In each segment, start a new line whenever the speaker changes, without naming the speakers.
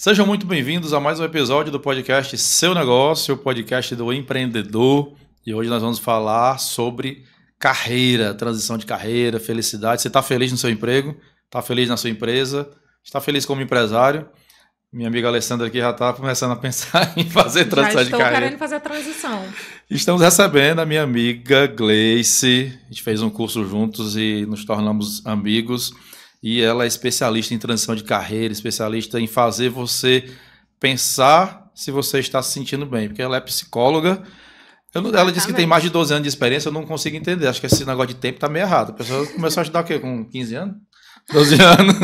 Sejam muito bem-vindos a mais um episódio do podcast Seu Negócio, o podcast do empreendedor. E hoje nós vamos falar sobre carreira, transição de carreira, felicidade. Você está feliz no seu emprego? Está feliz na sua empresa? Está feliz como empresário? Minha amiga Alessandra aqui já está começando a pensar em fazer transição de carreira.
Já estou querendo fazer a transição.
Estamos recebendo a minha amiga Gleice. A gente fez um curso juntos e nos tornamos amigos. E ela é especialista em transição de carreira, especialista em fazer você pensar se você está se sentindo bem. Porque ela é psicóloga. Ela disse que tem mais de 12 anos de experiência, eu não consigo entender. Acho que esse negócio de tempo está meio errado. A pessoa começou a estudar o quê? Com 15 anos? 12 anos.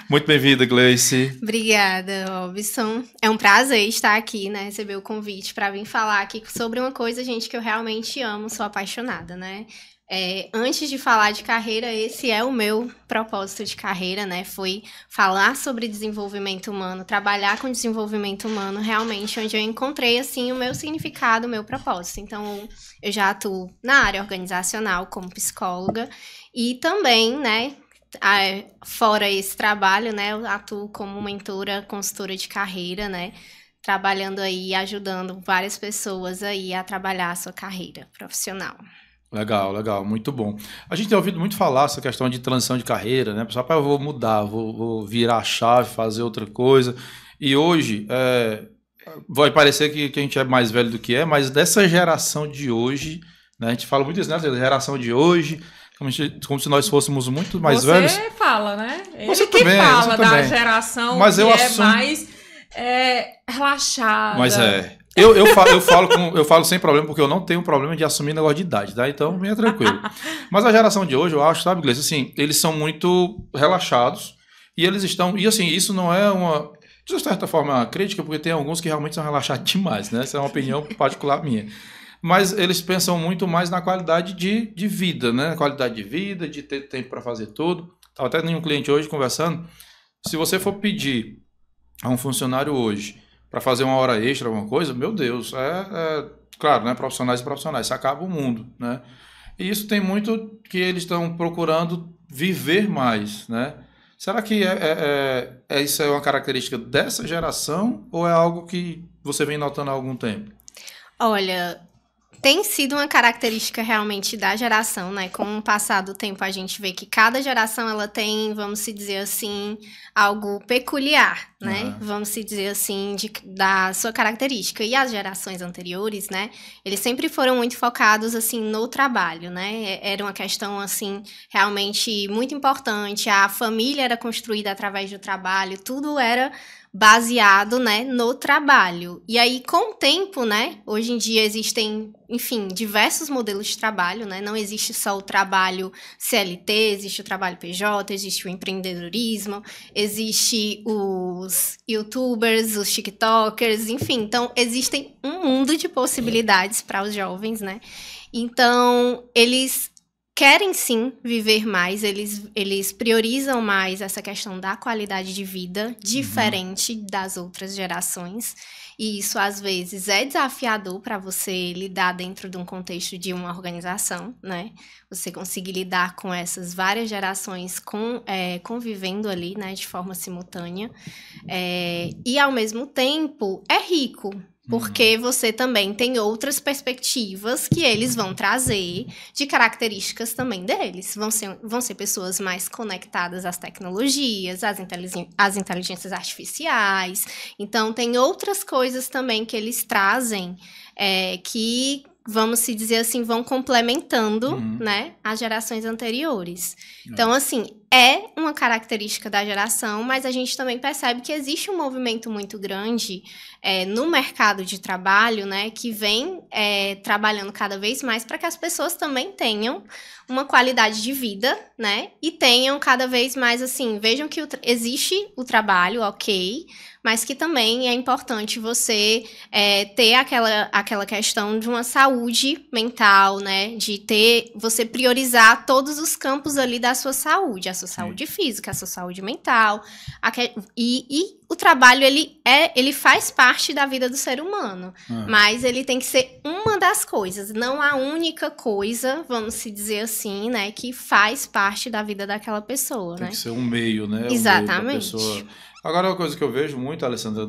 Muito bem-vinda, Gleice.
Obrigada, Robson. É um prazer estar aqui, né? Receber o convite para vir falar aqui sobre uma coisa, gente, que eu realmente amo, sou apaixonada, né? Antes de falar de carreira, esse é o meu propósito de carreira, né? Foi falar sobre desenvolvimento humano, trabalhar com desenvolvimento humano, realmente, onde eu encontrei, assim, o meu significado, o meu propósito. Então, eu já atuo na área organizacional como psicóloga e também, né? Fora esse trabalho, né, eu atuo como mentora, consultora de carreira, né, trabalhando aí, ajudando várias pessoas aí a trabalhar a sua carreira profissional.
Legal, legal, muito bom. A gente tem ouvido muito falar essa questão de transição de carreira, né, pessoal, eu vou mudar, vou virar a chave, fazer outra coisa, e hoje, vai parecer que a gente é mais velho do que é, mas dessa geração de hoje, né, a gente fala muito isso, né, da geração de hoje, como se nós fôssemos muito mais velhos.
Você fala, né? Ele
você
que
também,
fala
você
da
também.
geração
mas
que
eu
é
assumo...
mais relaxada.
Mas eu falo sem problema, porque eu não tenho problema de assumir negócio de idade, tá? Então, venha tranquilo. Mas a geração de hoje, eu acho, sabe, Gleice, assim, eles são muito relaxados e eles estão... E assim, isso não é uma... De certa forma, é uma crítica, porque tem alguns que realmente são relaxados demais, né? Essa é uma opinião particular minha. Mas eles pensam muito mais na qualidade de vida, né? Qualidade de vida, de ter tempo para fazer tudo. Estava até com um cliente hoje conversando. Se você for pedir a um funcionário hoje para fazer uma hora extra, alguma coisa, meu Deus, claro, né? Profissionais e profissionais, isso acaba o mundo, né? E isso tem muito que eles estão procurando viver mais, né? Será que isso é uma característica dessa geração ou é algo que você vem notando há algum tempo?
Olha... Tem sido uma característica realmente da geração, né? Com o passar do tempo, a gente vê que cada geração, ela tem, vamos se dizer assim, algo peculiar, né?
Uhum.
Vamos se dizer assim, da sua característica. E as gerações anteriores, né? Eles sempre foram muito focados, assim, no trabalho, né? Era uma questão, assim, realmente muito importante. A família era construída através do trabalho, tudo era... baseado, né, no trabalho. E aí, com o tempo, né, hoje em dia existem, enfim, diversos modelos de trabalho, né, não existe só o trabalho CLT, existe o trabalho PJ, existe o empreendedorismo, existe os youtubers, os tiktokers, enfim, então existem um mundo de possibilidades para os jovens, né, então eles querem sim viver mais, eles priorizam mais essa questão da qualidade de vida, diferente das outras gerações. E isso, às vezes, é desafiador para você lidar dentro de um contexto de uma organização, né? Você conseguir lidar com essas várias gerações convivendo ali, né, de forma simultânea. E, ao mesmo tempo, é rico. Porque você também tem outras perspectivas que eles vão trazer de características também deles. Vão ser pessoas mais conectadas às tecnologias, às inteligências artificiais. Então, tem outras coisas também que eles trazem que, vamos se dizer assim, vão complementando, né, as gerações anteriores. Então, assim, é uma característica da geração, mas a gente também percebe que existe um movimento muito grande no mercado de trabalho, né, que vem trabalhando cada vez mais para que as pessoas também tenham uma qualidade de vida, né, e tenham cada vez mais, assim, vejam que existe o trabalho, ok, mas que também é importante você ter aquela questão de uma saúde mental, né, de você priorizar todos os campos ali da sua saúde, a sua saúde física, a sua saúde mental. E o trabalho, ele faz parte da vida do ser humano. Mas ele tem que ser uma das coisas, não a única coisa, vamos se dizer assim, né? Que faz parte da vida daquela pessoa,
Tem
né?
que ser um meio, né?
Exatamente.
Um meio pra pessoa. Agora, uma coisa que eu vejo muito, Alessandra,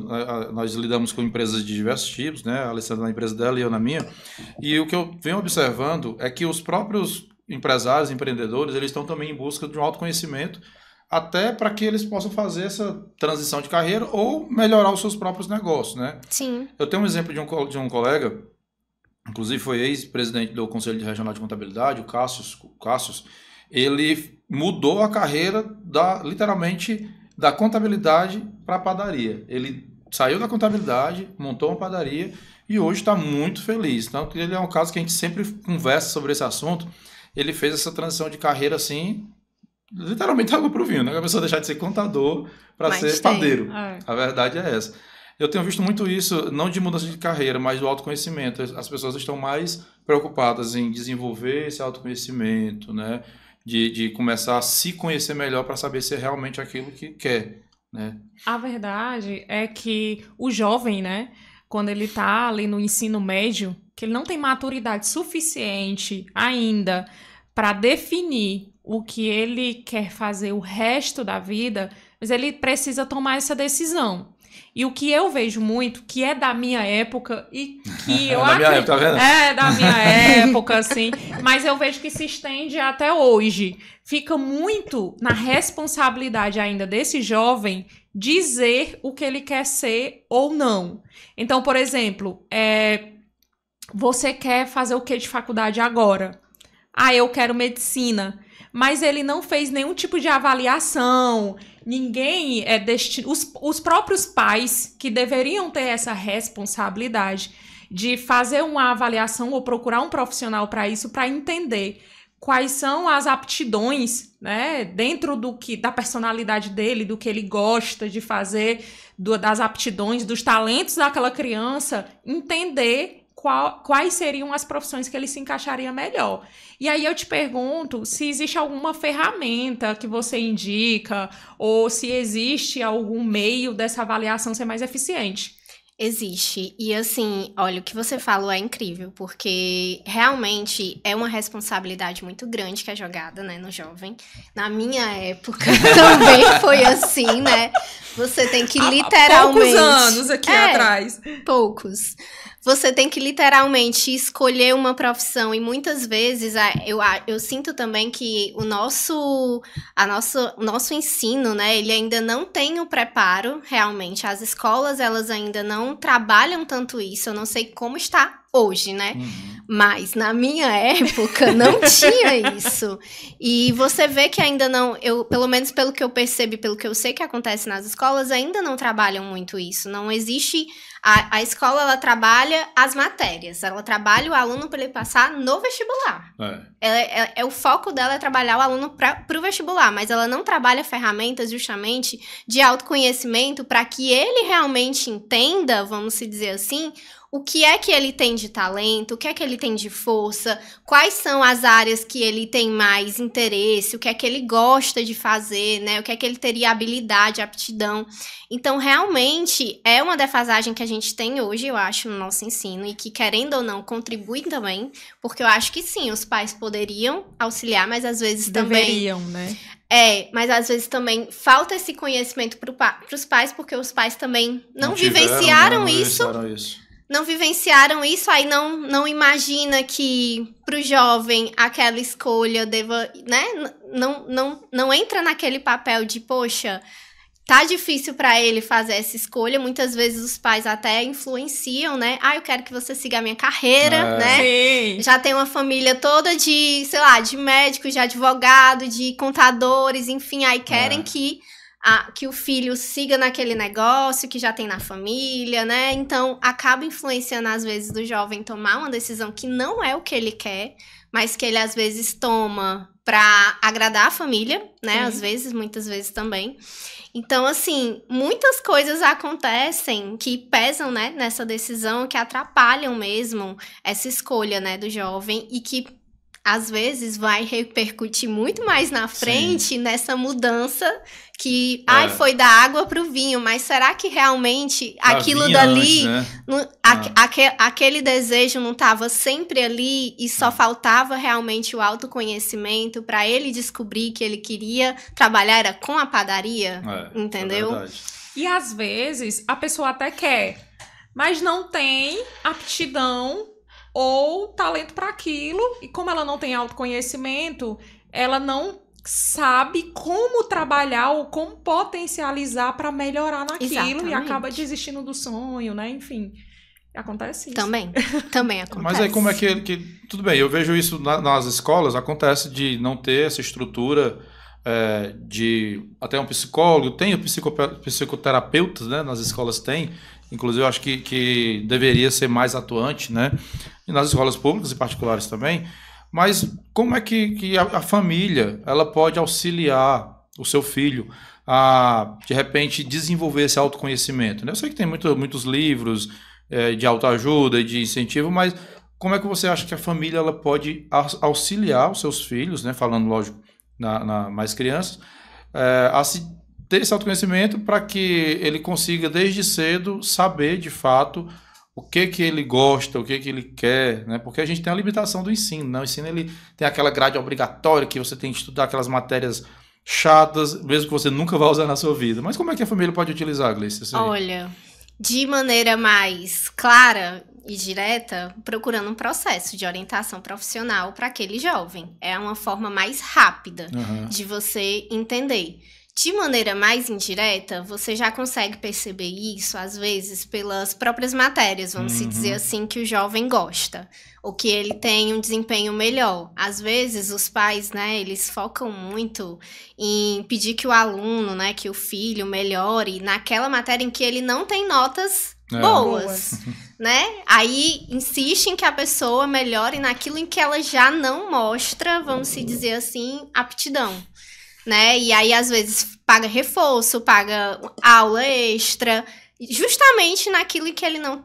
nós lidamos com empresas de diversos tipos, né? A Alessandra na empresa dela e eu na minha. E o que eu venho observando é que os próprios empresários, empreendedores, eles estão também em busca de um autoconhecimento, até para que eles possam fazer essa transição de carreira ou melhorar os seus próprios negócios, né?
Sim.
Eu tenho um exemplo de um colega, inclusive foi ex-presidente do Conselho Regional de Contabilidade, o Cássius. Ele mudou a carreira literalmente da contabilidade para a padaria. Ele saiu da contabilidade, montou uma padaria e hoje está muito feliz. Então, ele é um caso que a gente sempre conversa sobre esse assunto. Ele fez essa transição de carreira assim, literalmente água pro vinho, né? A pessoa deixar de ser contador para ser padeiro. A verdade é essa. Eu tenho visto muito isso, não de mudança de carreira, mas do autoconhecimento. As pessoas estão mais preocupadas em desenvolver esse autoconhecimento, né? De começar a se conhecer melhor para saber se é realmente aquilo que quer, né?
A verdade é que o jovem, né, quando ele tá ali no ensino médio, que ele não tem maturidade suficiente ainda para definir o que ele quer fazer o resto da vida, mas ele precisa tomar essa decisão. E o que eu vejo muito, que é da minha época e que eu
acho... minha época, tá vendo?
É, da minha época, assim. Mas eu vejo que se estende até hoje. Fica muito na responsabilidade ainda desse jovem dizer o que ele quer ser ou não. Então, por exemplo, você quer fazer o que de faculdade agora? Ah, eu quero medicina. Mas ele não fez nenhum tipo de avaliação, ninguém os próprios pais que deveriam ter essa responsabilidade de fazer uma avaliação ou procurar um profissional para isso, para entender quais são as aptidões, né, dentro da personalidade dele, do que ele gosta de fazer, das aptidões, dos talentos daquela criança, entender quais seriam as profissões que ele se encaixaria melhor. E aí eu te pergunto se existe alguma ferramenta que você indica ou se existe algum meio dessa avaliação ser mais eficiente.
Existe. E assim, olha, o que você falou é incrível, porque realmente é uma responsabilidade muito grande que é jogada, né, no jovem. Na minha época também foi assim, né? Você tem que literalmente...
Poucos anos aqui atrás.
Poucos. Você tem que literalmente escolher uma profissão e muitas vezes eu sinto também que o nosso ensino, né, ele ainda não tem o preparo realmente. As escolas, elas ainda não trabalham tanto isso. Eu não sei como está hoje, né? Mas na minha época não tinha isso. E você vê que ainda não, pelo menos pelo que eu percebo, pelo que eu sei que acontece nas escolas, ainda não trabalham muito isso. Não existe... A escola, ela trabalha as matérias, ela trabalha o aluno para ele passar no vestibular. O foco dela é trabalhar o aluno para o vestibular, mas ela não trabalha ferramentas justamente de autoconhecimento para que ele realmente entenda, vamos se dizer assim, o que é que ele tem de talento, o que é que ele tem de força, quais são as áreas que ele tem mais interesse, o que é que ele gosta de fazer, né? O que é que ele teria habilidade, aptidão. Então, realmente, é uma defasagem que a gente tem hoje, eu acho, no nosso ensino, e que, querendo ou não, contribui também, porque eu acho que sim, os pais poderiam auxiliar, mas às vezes
deveriam, né?
Mas às vezes também falta esse conhecimento para os pais, porque os pais também não vivenciaram isso. Não vivenciaram isso, aí não imagina que pro jovem aquela escolha deva, né? Não entra naquele papel de, poxa, tá difícil para ele fazer essa escolha. Muitas vezes os pais até influenciam, né? Ah, eu quero que você siga a minha carreira, né?
Sim.
Já tem uma família toda de, sei lá, de médicos, de advogado, de contadores, enfim, aí querem que o filho siga naquele negócio que já tem na família, né? Então, acaba influenciando, às vezes, do jovem tomar uma decisão que não é o que ele quer, mas que ele, às vezes, toma para agradar a família, né? Às vezes, muitas vezes também. Então, assim, muitas coisas acontecem que pesam, né, nessa decisão, que atrapalham mesmo essa escolha, né, do jovem e que às vezes vai repercutir muito mais na frente nessa mudança que foi da água para o vinho, mas será que realmente aquilo dali, antes, né? Aquele desejo não estava sempre ali e só faltava realmente o autoconhecimento para ele descobrir que ele queria trabalhar era com a padaria, entendeu?
E às vezes a pessoa até quer, mas não tem aptidão ou talento para aquilo, e como ela não tem autoconhecimento, ela não sabe como trabalhar ou como potencializar para melhorar naquilo. Exatamente. E acaba desistindo do sonho, né? Enfim, acontece isso.
Também acontece.
Mas aí como é que tudo bem, eu vejo isso nas escolas, acontece de não ter essa estrutura de até um psicólogo, tem psicoterapeutas, né? Nas escolas tem. Inclusive, eu acho que deveria ser mais atuante, né? E nas escolas públicas e particulares também. Mas como é que a família ela pode auxiliar o seu filho a, de repente, desenvolver esse autoconhecimento? Eu sei que tem muitos livros de autoajuda e de incentivo, mas como é que você acha que a família ela pode auxiliar os seus filhos, né? Falando, lógico, na mais crianças, a se ter esse autoconhecimento para que ele consiga, desde cedo, saber, de fato, o que ele gosta, o que ele quer, né? Porque a gente tem a limitação do ensino, né? O ensino, ele tem aquela grade obrigatória que você tem que estudar aquelas matérias chatas, mesmo que você nunca vai usar na sua vida. Mas como é que a família pode utilizar, Gleice?
Olha, de maneira mais clara e direta, procurando um processo de orientação profissional para aquele jovem. É uma forma mais rápida de você entender. De maneira mais indireta, você já consegue perceber isso, às vezes, pelas próprias matérias, vamos se dizer assim, que o jovem gosta, ou que ele tem um desempenho melhor. Às vezes, os pais, né, eles focam muito em pedir que o aluno, né, que o filho melhore naquela matéria em que ele não tem notas boas, né? Aí, insistem que a pessoa melhore naquilo em que ela já não mostra, vamos se dizer assim, aptidão. Né? E aí, às vezes, paga reforço, paga aula extra, justamente naquilo em que ele não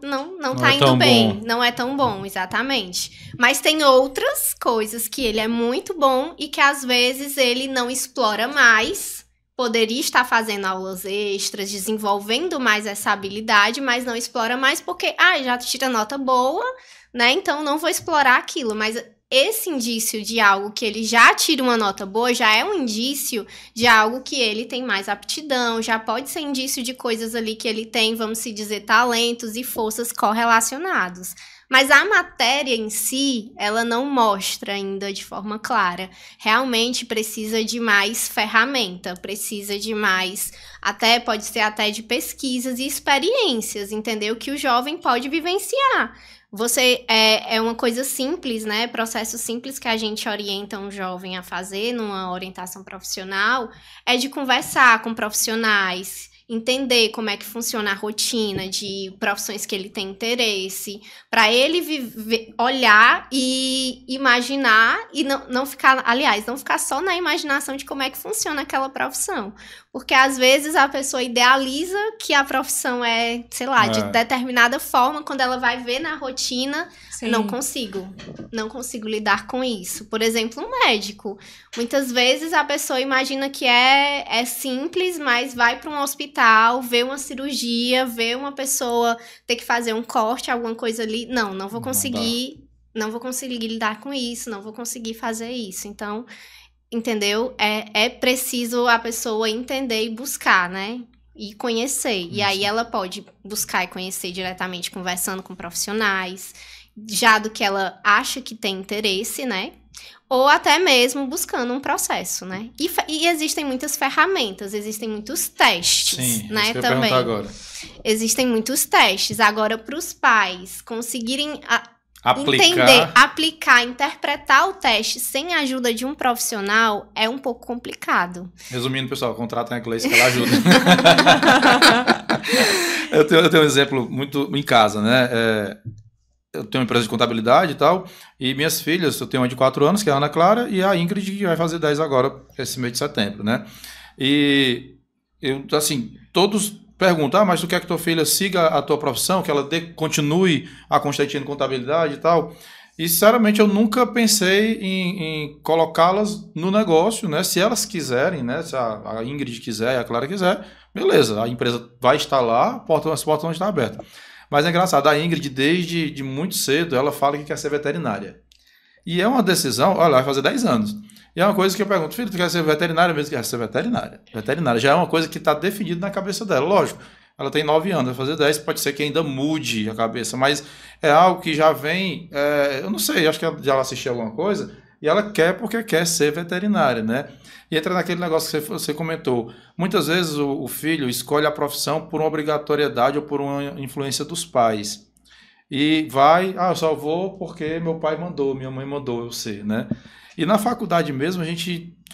tá indo bem. Não é tão bom, exatamente. Mas tem outras coisas que ele é muito bom e que, às vezes, ele não explora mais. Poderia estar fazendo aulas extras, desenvolvendo mais essa habilidade, mas não explora mais porque, já tira nota boa, né? Então, não vou explorar aquilo, mas esse indício de algo que ele já tira uma nota boa já é um indício de algo que ele tem mais aptidão, já pode ser indício de coisas ali que ele tem, vamos se dizer, talentos e forças correlacionados. Mas a matéria em si, ela não mostra ainda de forma clara. Realmente precisa de mais ferramenta, precisa de mais, pode ser até de pesquisas e experiências, entendeu? Que o jovem pode vivenciar. Você é uma coisa simples, né? Processo simples que a gente orienta um jovem a fazer numa orientação profissional é de conversar com profissionais, entender como é que funciona a rotina de profissões que ele tem interesse, para ele olhar e imaginar e não ficar só na imaginação de como é que funciona aquela profissão. Porque às vezes a pessoa idealiza que a profissão de determinada forma, quando ela vai ver na rotina, não consigo lidar com isso. Por exemplo, um médico. Muitas vezes a pessoa imagina que é simples, mas vai para um hospital, vê uma cirurgia, vê uma pessoa ter que fazer um corte, alguma coisa ali. Não vou conseguir lidar com isso, não vou conseguir fazer isso. Então, entendeu? É preciso a pessoa entender e buscar, né? E conhecer. E aí ela pode buscar e conhecer diretamente conversando com profissionais, já do que ela acha que tem interesse, né? Ou até mesmo buscando um processo, né? E existem muitas ferramentas, existem muitos testes, né?
Isso que eu ia perguntar agora.
Existem muitos testes. Agora, para os pais conseguirem entender, aplicar, interpretar o teste sem a ajuda de um profissional é um pouco complicado.
Resumindo, pessoal, contratem a Gleice que ela ajuda. eu tenho um exemplo muito em casa, né? Eu tenho uma empresa de contabilidade e tal, e minhas filhas, eu tenho uma de 4 anos, que é a Ana Clara, e a Ingrid, que vai fazer 10 agora, esse mês de setembro, né? E eu, assim, todos perguntam, mas tu quer que tua filha siga a tua profissão, que ela continue a Constantino Contabilidade e tal? E, sinceramente, eu nunca pensei em colocá-las no negócio, né? Se elas quiserem, né? Se a Ingrid quiser e a Clara quiser, beleza, a empresa vai estar lá, as portas vão estar abertas. Mas é engraçado, a Ingrid, desde muito cedo, ela fala que quer ser veterinária. E é uma decisão, olha, vai fazer 10 anos. E é uma coisa que eu pergunto, filho, tu quer ser veterinária mesmo? Quer ser veterinária. Veterinária já é uma coisa que está definida na cabeça dela, lógico. Ela tem 9 anos, vai fazer 10, pode ser que ainda mude a cabeça, mas é algo que já vem, eu não sei, acho que ela já assistiu alguma coisa, e ela quer porque quer ser veterinária, né? E entra naquele negócio que você comentou. Muitas vezes o filho escolhe a profissão por uma obrigatoriedade ou por uma influência dos pais. E eu só vou porque meu pai mandou, minha mãe mandou eu ser, né? E na faculdade mesmo,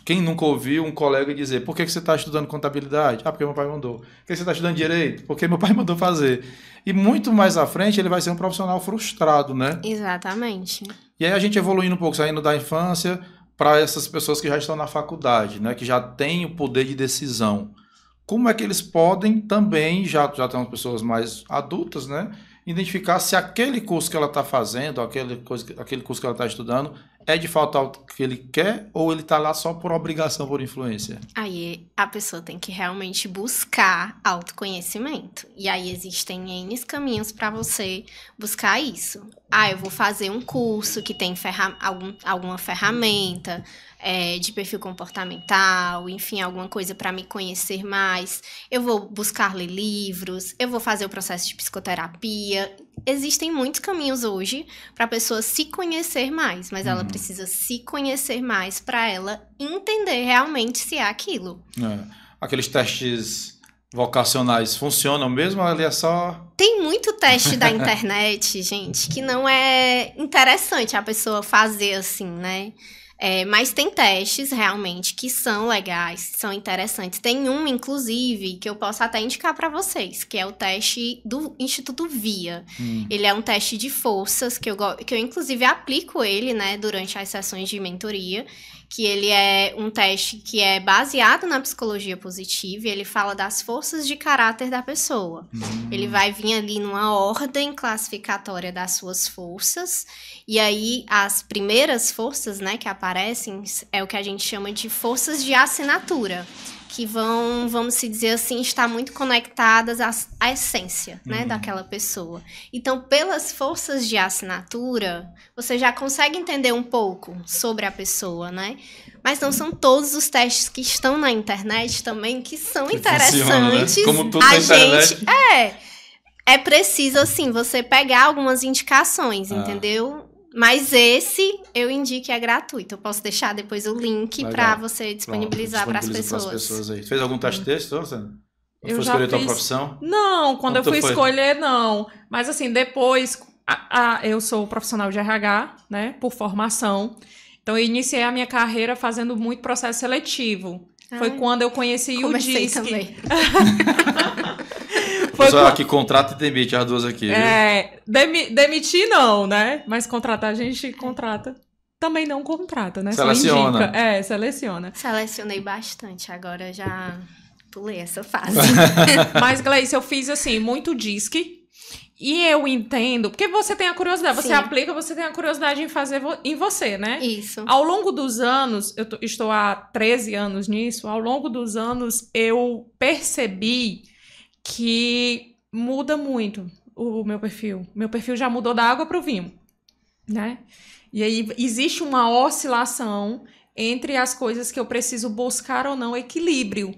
quem nunca ouviu um colega dizer, por que você está estudando contabilidade? Porque meu pai mandou. Por que você está estudando direito? Porque meu pai mandou fazer. E muito mais à frente ele vai ser um profissional frustrado, né?
Exatamente.
E aí a gente evoluindo um pouco, saindo da infância para essas pessoas que já estão na faculdade, né? Que já têm o poder de decisão. Como é que eles podem também, já tem pessoas mais adultas, né? Identificar se aquele curso que ela está fazendo, aquele curso que ela está estudando, é de fato o que ele quer ou ele está lá só por obrigação, por influência?
Aí a pessoa tem que realmente buscar autoconhecimento. E aí existem N caminhos para você buscar isso. Eu vou fazer um curso que tem alguma ferramenta de perfil comportamental, enfim, alguma coisa para me conhecer mais. Eu vou buscar ler livros, eu vou fazer o processo de psicoterapia. Existem muitos caminhos hoje para a pessoa se conhecer mais, mas ela precisa se conhecer mais para ela entender realmente se é aquilo.
Aqueles testes vocacionais funcionam mesmo ou ele é só...
Tem muito teste da internet, gente, que não é interessante a pessoa fazer assim, né? Mas tem testes realmente que são legais, são interessantes. Tem um, inclusive, que eu posso até indicar para vocês, que é o teste do Instituto VIA. Ele é um teste de forças, que eu inclusive aplico ele, né, durante as sessões de mentoria, que ele é um teste que é baseado na psicologia positiva e ele fala das forças de caráter da pessoa. Ele vai vir ali numa ordem classificatória das suas forças, e aí as primeiras forças, né, que aparecem é o que a gente chama de forças de assinatura, que vão, vamos se dizer assim, estar muito conectadas à essência, né, daquela pessoa. Então, pelas forças de assinatura, você já consegue entender um pouco sobre a pessoa, né? Mas não são todos os testes que estão na internet também que são que interessantes.
Funciona, né? Como tudo na internet.
É preciso, assim, você pegar algumas indicações, entendeu? Mas esse eu indico que é gratuito. Eu posso deixar depois o link para você disponibilizar para as pessoas.
Aí. Fez algum teste desse, Sandra?
Eu
foi
já
escolher
fiz...
tua profissão?
Não, quando eu fui escolher, não. Mas assim, depois, eu sou profissional de RH, né, por formação. Então, eu iniciei a minha carreira fazendo muito processo seletivo. Foi quando eu conheci o DISC.
Também.
Pessoal que contrata e demite as duas aqui.
Demitir não, né? Mas contratar a gente contrata. Também não contrata, né?
Seleciona.
Só indica. Seleciona.
Selecionei bastante, agora já pulei essa fase.
Mas, Gleice, eu fiz assim, muito DISC. E eu entendo, porque você tem a curiosidade, você aplica, você tem a curiosidade em fazer em você, né?
Isso.
Ao longo dos anos, eu estou há 13 anos nisso, ao longo dos anos eu percebi que muda muito o meu perfil. Meu perfil já mudou da água para o vinho, né? E aí existe uma oscilação entre as coisas que eu preciso buscar ou não equilíbrio.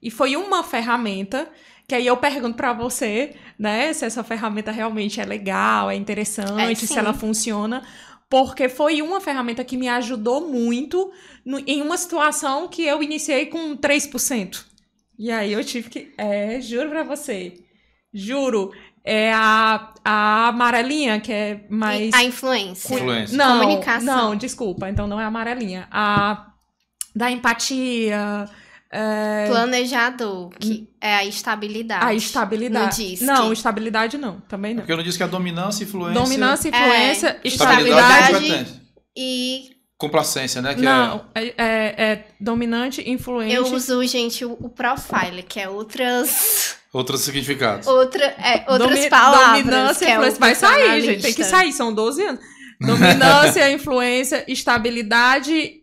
E foi uma ferramenta que aí eu pergunto para você, né, se essa ferramenta realmente é legal, é interessante, se ela funciona, porque foi uma ferramenta que me ajudou muito em uma situação que eu iniciei com 3%. E aí eu tive que... juro pra você. Juro. É a amarelinha, que é mais...
A influência.
Não,
comunicação.
Não, desculpa. Então não é a amarelinha. A da empatia...
Planejador, que é a estabilidade.
A estabilidade.
No DISC.
Não, estabilidade não. Também não.
Porque eu não disse que é dominância, influência...
Dominância, influência,
estabilidade
e...
complacência, né? Que
não, é dominante, influente...
Eu uso, gente, o profile, que é outros
significados.
Outras palavras.
Dominância,
que
influência. Vai sair, gente. Tem que sair, são 12 anos. Dominância, influência, estabilidade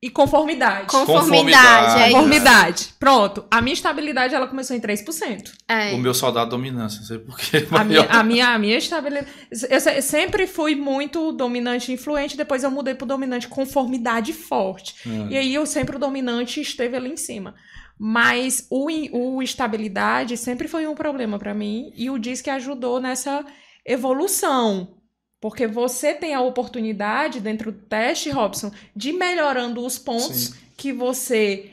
e conformidade.
Conformidade.
Pronto. A minha estabilidade, ela começou em 3%.
O meu saudade dominância, não sei porquê.
A minha estabilidade... Eu sempre fui muito dominante e influente, depois eu mudei pro dominante conformidade forte. E aí, sempre o dominante esteve ali em cima. Mas o estabilidade sempre foi um problema para mim, e o DISC ajudou nessa evolução. Porque você tem a oportunidade, dentro do teste, Robson, de ir melhorando os pontos que você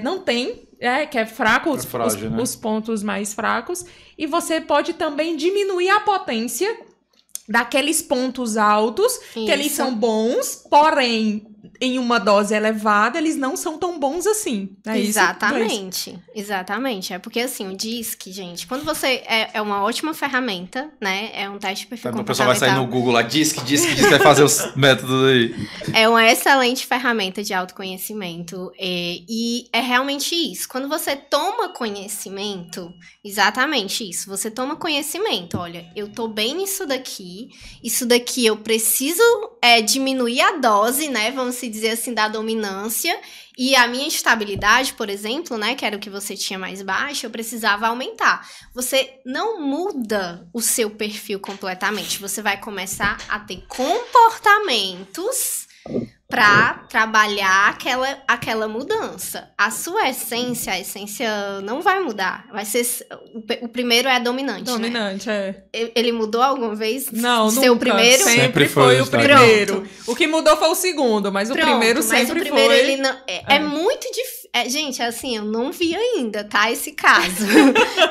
não tem, que é fraco, os pontos mais fracos. E você pode também diminuir a potência daqueles pontos altos, que eles são bons, porém, em uma dose elevada, eles não são tão bons assim.
Exatamente. É porque, assim, o DISC, gente, quando você... É uma ótima ferramenta, né? É um teste de perfil comportamental.
O pessoal vai sair no Google lá, DISC, vai fazer os métodos aí.
É uma excelente ferramenta de autoconhecimento. E é realmente isso. Quando você toma conhecimento, exatamente isso. Você toma conhecimento. Olha, eu tô bem nisso daqui. Isso daqui eu preciso diminuir a dose, né? Vamos se dizer assim, da dominância. E a minha estabilidade, por exemplo, né, que era o que você tinha mais baixo, eu precisava aumentar. Você não muda o seu perfil completamente. Você vai começar a ter comportamentos para trabalhar aquela mudança. A sua essência, a essência não vai mudar. Vai ser... O primeiro é dominante,
Dominante,
né? Ele mudou alguma vez?
Não,
Seu
nunca.
primeiro?
Sempre foi o primeiro. O que mudou foi o segundo, mas o primeiro sempre
mas o primeiro
foi...
ele não... É muito difícil. Gente, assim, eu não vi ainda, tá? Esse caso.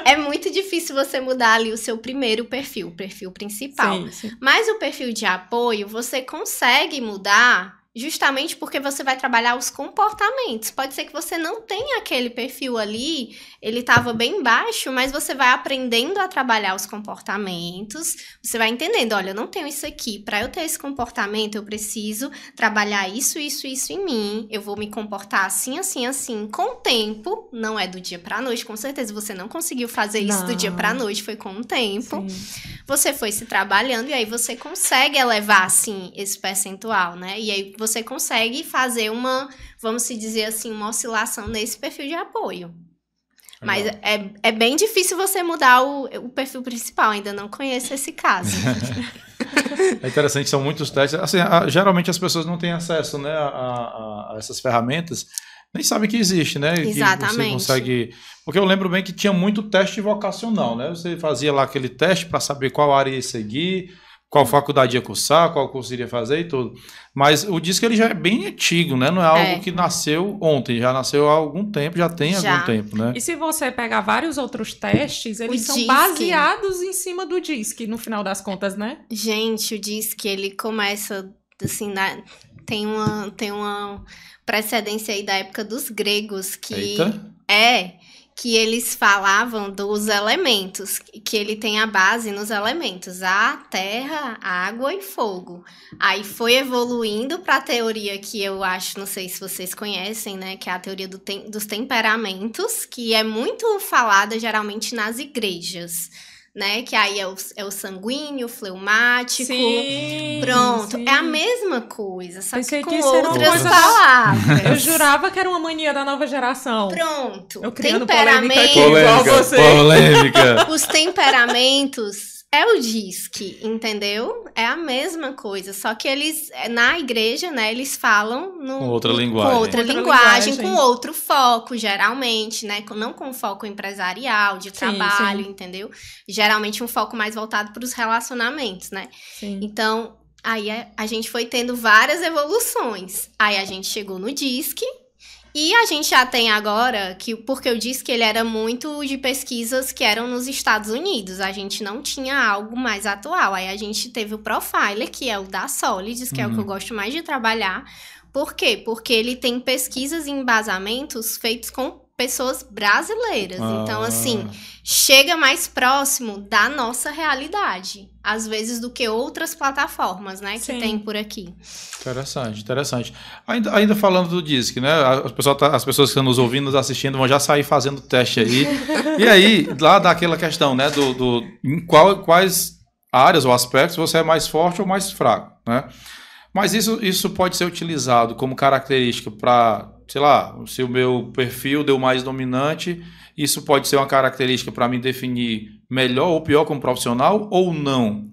É muito difícil você mudar ali o seu primeiro perfil, o perfil principal.
Sim.
Mas o perfil de apoio, você consegue mudar... Justamente porque você vai trabalhar os comportamentos. Pode ser que você não tenha aquele perfil ali, ele estava bem baixo, mas você vai aprendendo a trabalhar os comportamentos. Você vai entendendo, olha, eu não tenho isso aqui. Para eu ter esse comportamento, eu preciso trabalhar isso em mim. Eu vou me comportar assim. Com o tempo, não é do dia para noite. Com certeza você não conseguiu fazer isso do dia para noite, foi com o tempo.
Sim.
Você foi se trabalhando e aí você consegue elevar, assim, esse percentual, né? E aí você consegue fazer vamos se dizer assim, uma oscilação nesse perfil de apoio. Mas é bem difícil você mudar o perfil principal, ainda não conheço esse caso.
É interessante, são muitos testes. Assim, geralmente as pessoas não têm acesso, né, a essas ferramentas, nem sabem que existe, né?
Exatamente.
Que você consegue... Porque eu lembro bem que tinha muito teste vocacional, né? Você fazia lá aquele teste para saber qual área ia seguir, qual faculdade ia cursar, qual curso iria fazer e tudo. Mas o DISC ele já é bem antigo, né? Não é algo que nasceu ontem, já nasceu há algum tempo, já tem algum tempo, né?
E se você pegar vários outros testes, eles são
DISC,
baseados em cima do DISC, no final das contas, né?
Gente, o DISC, ele começa, assim, tem uma precedência aí da época dos gregos, que que eles falavam dos elementos, que ele tem a base nos elementos, a terra, a água e fogo. Aí foi evoluindo para a teoria que eu acho, não sei se vocês conhecem, né, que é a teoria dos temperamentos, que é muito falada geralmente nas igrejas, né, que aí é o sanguíneo, o fleumático.
Sim,
pronto,
sim.
é a mesma coisa, só
Pensei
que
que
com
isso era uma
outras
coisa-
palavras.
Eu jurava que era uma mania da nova geração.
Pronto,
Eu criando polêmica aqui.
temperamento,
Igual você.
Polêmica.
os temperamentos é o DISC, entendeu? É a mesma coisa, só que eles, na igreja, né, eles falam
Com outra linguagem.
com outra
Outra
linguagem,
linguagem.
com outro foco, geralmente, né, não com foco empresarial, de trabalho,
sim.
entendeu? Geralmente um foco mais voltado para os relacionamentos, né?
Sim.
Então, aí a gente foi tendo várias evoluções. Aí a gente chegou no DISC. E a gente já tem agora, porque eu disse que ele era muito de pesquisas que eram nos Estados Unidos, a gente não tinha algo mais atual. Aí a gente teve o Profiler, que é o da Solids, que é o que eu gosto mais de trabalhar. Por quê? Porque ele tem pesquisas e embasamentos feitos com pessoas brasileiras. Então, assim, chega mais próximo da nossa realidade, às vezes, do que outras plataformas, né, que
Sim.
tem por aqui.
Interessante. Ainda falando do DISC, né? As pessoas que estão nos ouvindo, nos assistindo, vão já sair fazendo teste aí. E aí, lá daquela questão, né? Em quais áreas ou aspectos você é mais forte ou mais fraco, né? Mas isso pode ser utilizado como característica para, sei lá, se o meu perfil deu mais dominante, isso pode ser uma característica para me definir melhor ou pior como profissional ou não?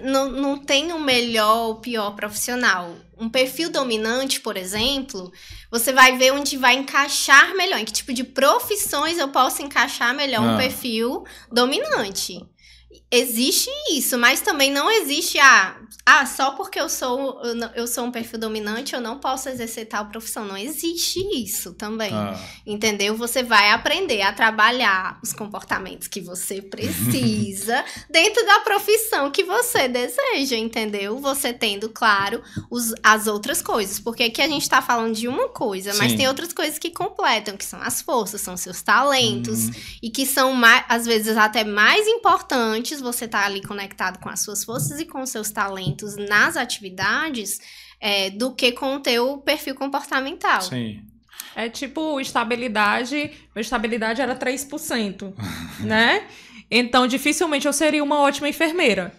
Não tem um melhor ou pior profissional. Um perfil dominante, por exemplo, você vai ver onde vai encaixar melhor, em que tipo de profissões eu posso encaixar melhor um perfil dominante. Existe isso, mas também não existe só porque eu sou um perfil dominante, eu não posso exercer tal profissão. Não existe isso também, entendeu? Você vai aprender a trabalhar os comportamentos que você precisa dentro da profissão que você deseja, entendeu? Você tendo, claro, as outras coisas. Porque aqui a gente tá falando de uma coisa, mas tem outras coisas que completam, que são as forças, são seus talentos, e que são, às vezes, até mais importantes. Você tá ali conectado com as suas forças e com os seus talentos nas atividades do que com o teu perfil comportamental.
Sim.
É tipo estabilidade, minha estabilidade era 3%, né? Então, dificilmente eu seria uma ótima enfermeira.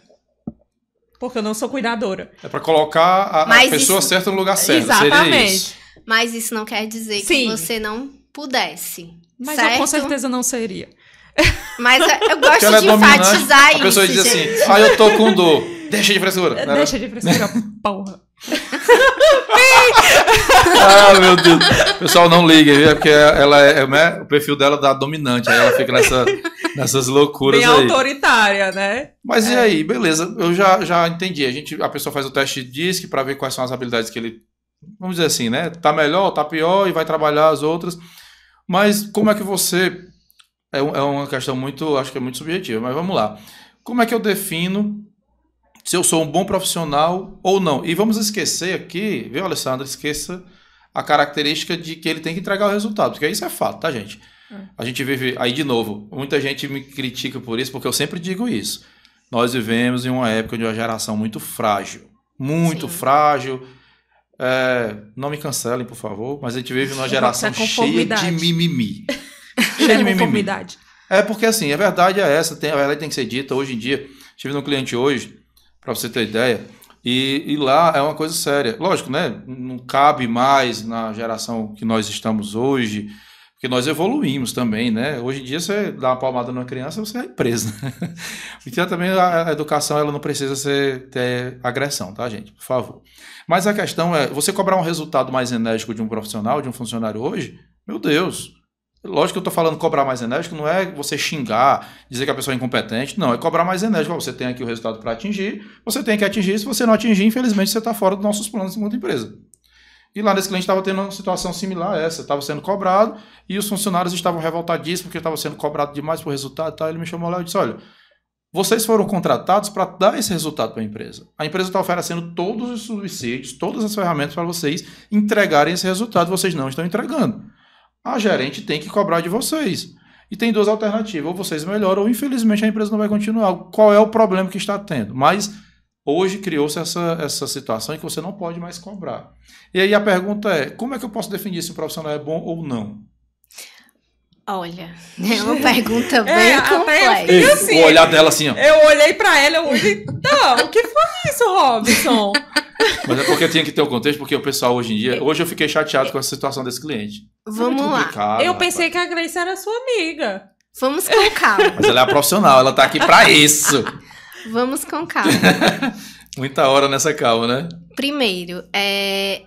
Porque eu não sou cuidadora.
É para colocar a pessoa certa no lugar certo.
Exatamente.
Seria isso.
Mas isso não quer dizer que você não pudesse.
Mas
certo?
eu com certeza não seria.
Mas eu gosto de enfatizar isso.
A pessoa diz assim, eu tô com dor. Deixa de frescura.
Deixa de frescura, porra.
Meu Deus. O pessoal não liga, viu? Porque o perfil dela dá dominante. Aí ela fica nessas loucuras
bem
aí.
Bem autoritária, né?
Mas e aí? Beleza. Eu já entendi. A pessoa faz o teste de DISC para ver quais são as habilidades que ele, vamos dizer assim, né? Tá melhor, tá pior e vai trabalhar as outras. Mas como é que você... É uma questão acho que é muito subjetiva, mas vamos lá. Como é que eu defino se eu sou um bom profissional ou não? E vamos esquecer aqui, viu, Alessandra? Esqueça a característica de que ele tem que entregar o resultado, porque isso é fato, tá, gente? A gente vive... Aí, de novo, muita gente me critica por isso, porque eu sempre digo isso. Nós vivemos em uma época de uma geração muito frágil. Muito frágil. Não me cancelem, por favor, mas a gente vive numa geração cheia de mimimi. Cheia de mimimi. Porque assim, a verdade é essa, a verdade tem que ser dita. Hoje em dia, estive num cliente hoje, para você ter ideia, e lá é uma coisa séria. Lógico, né? Não cabe mais na geração que nós estamos hoje, porque nós evoluímos também, né? Hoje em dia, você dá uma palmada numa criança, você é preso. Então também a educação ela não precisa ter agressão, tá, gente? Por favor. Mas a questão é, você cobrar um resultado mais enérgico de um profissional, de um funcionário hoje, meu Deus... Lógico que eu estou falando cobrar mais enérgico, não é você xingar, dizer que a pessoa é incompetente, não, é cobrar mais enérgico. Você tem aqui o resultado para atingir, você tem que atingir, se você não atingir, infelizmente você está fora dos nossos planos enquanto empresa. E lá nesse cliente estava tendo uma situação similar a essa, estava sendo cobrado e os funcionários estavam revoltadíssimos porque estava sendo cobrado demais por resultado e tal. Ele me chamou lá e disse, olha, vocês foram contratados para dar esse resultado para a empresa está oferecendo todos os subsídios, todas as ferramentas para vocês entregarem esse resultado, vocês não estão entregando. A gerente tem que cobrar de vocês. E tem duas alternativas. Ou vocês melhoram, ou infelizmente a empresa não vai continuar. Qual é o problema que está tendo? Mas hoje criou-se essa situação em que você não pode mais cobrar. E aí a pergunta é, como é que eu posso definir se o profissional é bom ou não?
Olha, é uma pergunta bem complexa.
Assim,
o olhar dela assim, ó.
Eu olhei pra ela, eu olhei, o que foi isso, Robson?
Mas é porque tinha que ter o contexto, porque o pessoal hoje em dia... Hoje eu fiquei chateado com essa situação desse cliente.
Vamos lá.
Eu pensei que a Grace era sua amiga.
Vamos com calma.
Mas ela é a profissional, ela tá aqui pra isso.
Vamos com calma.
Muita hora nessa calma, né?
Primeiro,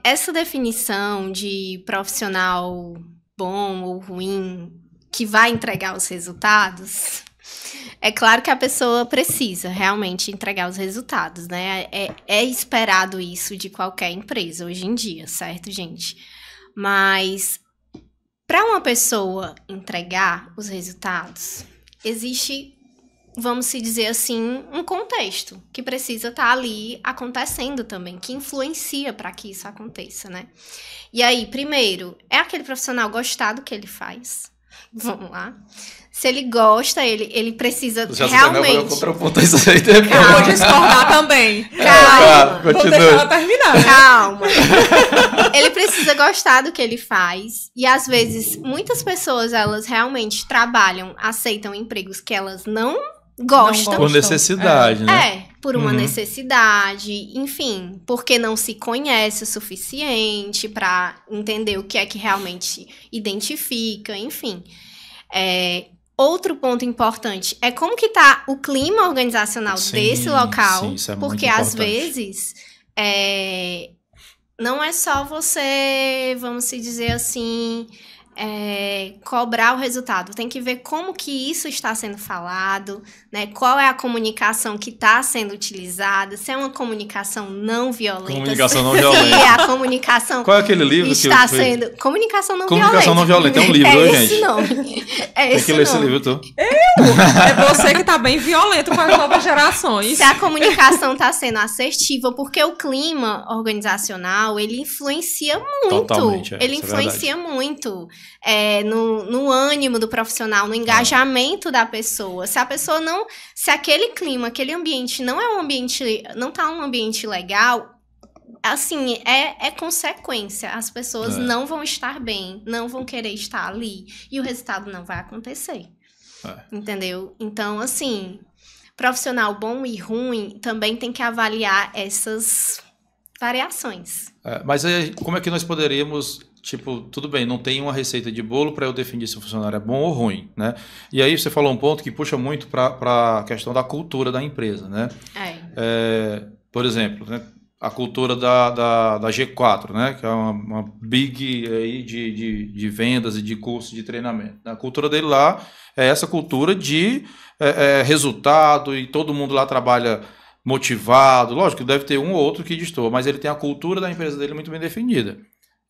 essa definição de profissional bom ou ruim, que vai entregar os resultados... É claro que a pessoa precisa realmente entregar os resultados, né? É esperado isso de qualquer empresa hoje em dia, certo, gente? Mas para uma pessoa entregar os resultados, existe, vamos se dizer assim, um contexto que precisa estar ali acontecendo também, que influencia para que isso aconteça, né? E aí, primeiro, é aquele profissional gostar do que ele faz? Vamos lá. Se ele gosta, ele precisa realmente...
Eu contraponto isso aí depois.
Eu vou discordar também.
Calma.
Vou deixar ela terminar.
Calma. Ele precisa gostar do que ele faz. E, às vezes, muitas pessoas, elas realmente trabalham, aceitam empregos que elas não gostam.
Por necessidade, né?
Por uma necessidade, enfim, porque não se conhece o suficiente para entender o que é que realmente identifica, enfim. Outro ponto importante é como que tá o clima organizacional desse local,
sim, isso é
porque
muito
às
importante.
vezes não é só você, vamos se dizer assim, cobrar o resultado. Tem que ver como que isso está sendo falado, né? Qual é a comunicação que está sendo utilizada, se é uma comunicação não violenta.
Comunicação não
se
violenta.
a comunicação
Qual é aquele livro
está
que
sendo... Comunicação não
Comunicação não violenta, é um livro,
esse
gente.
Nome.
Tem que ler esse livro, tu.
É você que tá bem violento com as novas gerações.
Se a comunicação está sendo assertiva, porque o clima organizacional, ele influencia muito.
Totalmente,
ele influencia muito no ânimo do profissional, no engajamento da pessoa. Se a pessoa não... Se aquele clima, aquele ambiente não é um ambiente... Não tá um ambiente legal, assim, é consequência. As pessoas não vão estar bem, não vão querer estar ali. E o resultado não vai acontecer. Entendeu? Então, assim, profissional bom e ruim também tem que avaliar essas variações.
Mas aí, como é que nós poderíamos, tipo, tudo bem, não tem uma receita de bolo para eu definir se o funcionário é bom ou ruim, né? E aí você falou um ponto que puxa muito para a questão da cultura da empresa, né? Por exemplo, né, a cultura da G4, né? Que é uma big aí de vendas e de cursos de treinamento. A cultura dele lá é essa cultura de resultado e todo mundo lá trabalha motivado. Lógico que deve ter um ou outro que destoa, mas ele tem a cultura da empresa dele muito bem definida.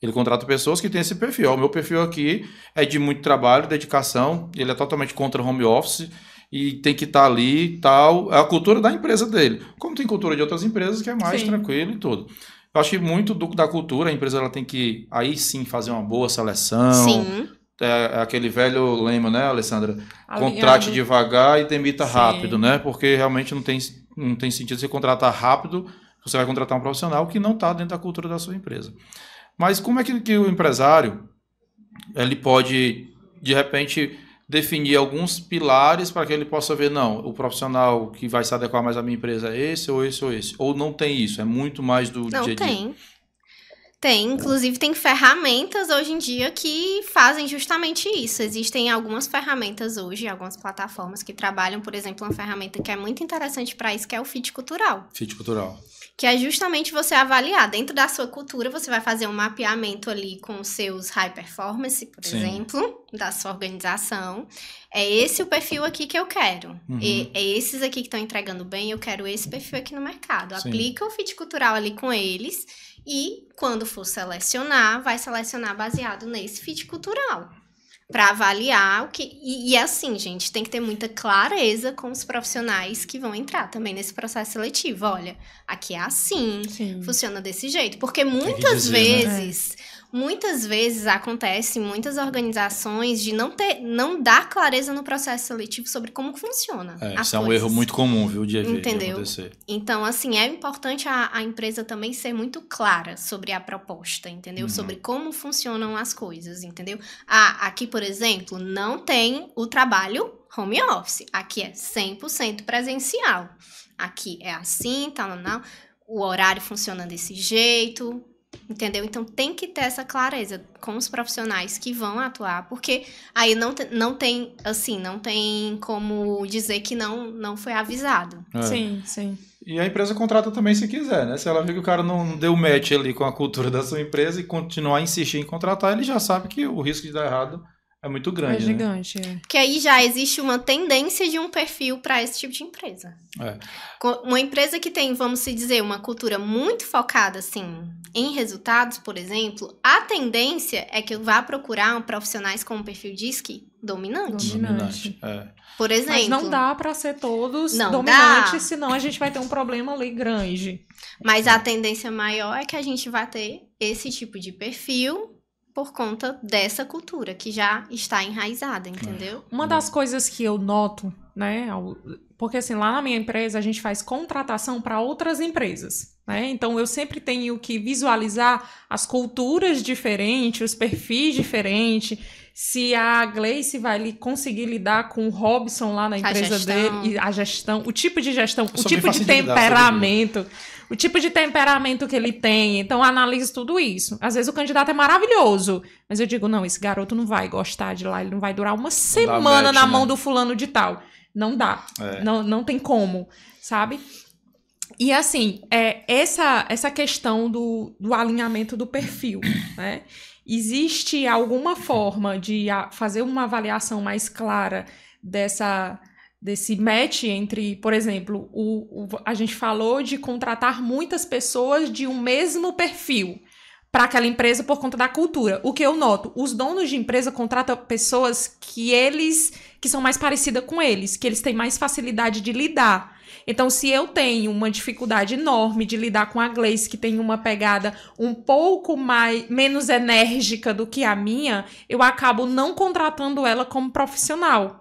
Ele contrata pessoas que têm esse perfil. O meu perfil aqui é de muito trabalho, dedicação, ele é totalmente contra home office e tem que estar ali e tal. É a cultura da empresa dele. Como tem cultura de outras empresas que é mais tranquilo e tudo. Eu acho que muito da cultura, a empresa ela tem que, aí sim, fazer uma boa seleção.
Sim.
É aquele velho lema, né, Alessandra? Contrate devagar e demita rápido, né? Porque realmente não tem sentido você contratar rápido, você vai contratar um profissional que não está dentro da cultura da sua empresa. Mas como é que o empresário ele pode, de repente, definir alguns pilares para que ele possa ver, não, o profissional que vai se adequar mais à minha empresa é esse ou esse ou esse? Ou não tem isso? É muito mais do dia a dia?
Não, tem. Inclusive, tem ferramentas hoje em dia que fazem justamente isso. Existem algumas ferramentas hoje, algumas plataformas que trabalham, por exemplo, uma ferramenta que é muito interessante para isso, que é o Fit Cultural.
Fit Cultural.
Que é justamente você avaliar. Dentro da sua cultura, você vai fazer um mapeamento ali com os seus high performance, por exemplo, da sua organização. É esse o perfil aqui que eu quero. É esses aqui que estão entregando bem, eu quero esse perfil aqui no mercado. Aplica o Fit Cultural ali com eles e, quando for selecionar, vai selecionar baseado nesse Fit Cultural. Para avaliar o que... E assim, gente, tem que ter muita clareza com os profissionais que vão entrar também nesse processo seletivo. Olha, aqui é assim, funciona desse jeito. Porque muitas vezes acontece em muitas organizações de não dar clareza no processo seletivo sobre como funciona.
Isso é um erro muito comum, viu, de acontecer.
Então, assim, é importante a empresa também ser muito clara sobre a proposta, entendeu? Sobre como funcionam as coisas, entendeu? Aqui, por exemplo, não tem o trabalho home office. Aqui é 100% presencial. Aqui é assim, tal, não. O horário funciona desse jeito... Entendeu? Então, tem que ter essa clareza com os profissionais que vão atuar, porque aí não tem como dizer que não foi avisado.
Sim.
E a empresa contrata também se quiser, né? Se ela vê que o cara não deu match ali com a cultura da sua empresa e continuar a insistir em contratar, ele já sabe que o risco de dar errado é muito grande.
É gigante,
né?
Porque aí já existe uma tendência de um perfil para esse tipo de empresa. Uma empresa que tem, vamos se dizer, uma cultura muito focada, assim, em resultados, por exemplo, a tendência é que eu vá procurar profissionais com um perfil DISC dominante. Por exemplo.
Mas não dá para ser todos dominantes, senão a gente vai ter um problema ali grande.
Mas a tendência maior é que a gente vai ter esse tipo de perfil por conta dessa cultura que já está enraizada, entendeu?
Uma das coisas que eu noto, né, porque assim, lá na minha empresa a gente faz contratação para outras empresas. né? Então, eu sempre tenho que visualizar as culturas diferentes, os perfis diferentes, se a Gleice vai conseguir lidar com o Robson lá na empresa dele, a gestão, o tipo de gestão, o tipo de temperamento, o tipo de temperamento que ele tem. Então, eu analiso tudo isso. Às vezes o candidato é maravilhoso, mas eu digo, não, esse garoto não vai gostar de lá, ele não vai durar uma semana na mão do fulano de tal. Não dá, não tem como, sabe? E assim, essa questão do alinhamento do perfil, né? Existe alguma forma de fazer uma avaliação mais clara desse match entre, por exemplo, a gente falou de contratar muitas pessoas de um mesmo perfil para aquela empresa por conta da cultura. O que eu noto, os donos de empresa contratam pessoas que são mais parecidas com eles, que eles têm mais facilidade de lidar. Então, se eu tenho uma dificuldade enorme de lidar com a Gleice, que tem uma pegada um pouco menos enérgica do que a minha, eu acabo não contratando ela como profissional.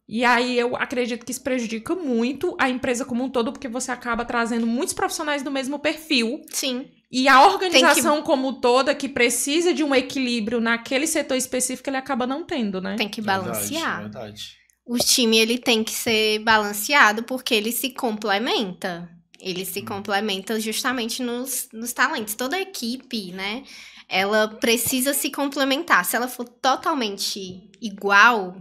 E aí eu acredito que isso prejudica muito a empresa como um todo, porque você acaba trazendo muitos profissionais do mesmo perfil.
Sim.
E a organização como toda, que precisa de um equilíbrio naquele setor específico, ele acaba não tendo, né?
Tem que balancear.
Verdade.
O time, ele tem que ser balanceado porque ele se complementa. Ele se complementa justamente nos talentos. Toda a equipe, né? Ela precisa se complementar. Se ela for totalmente igual,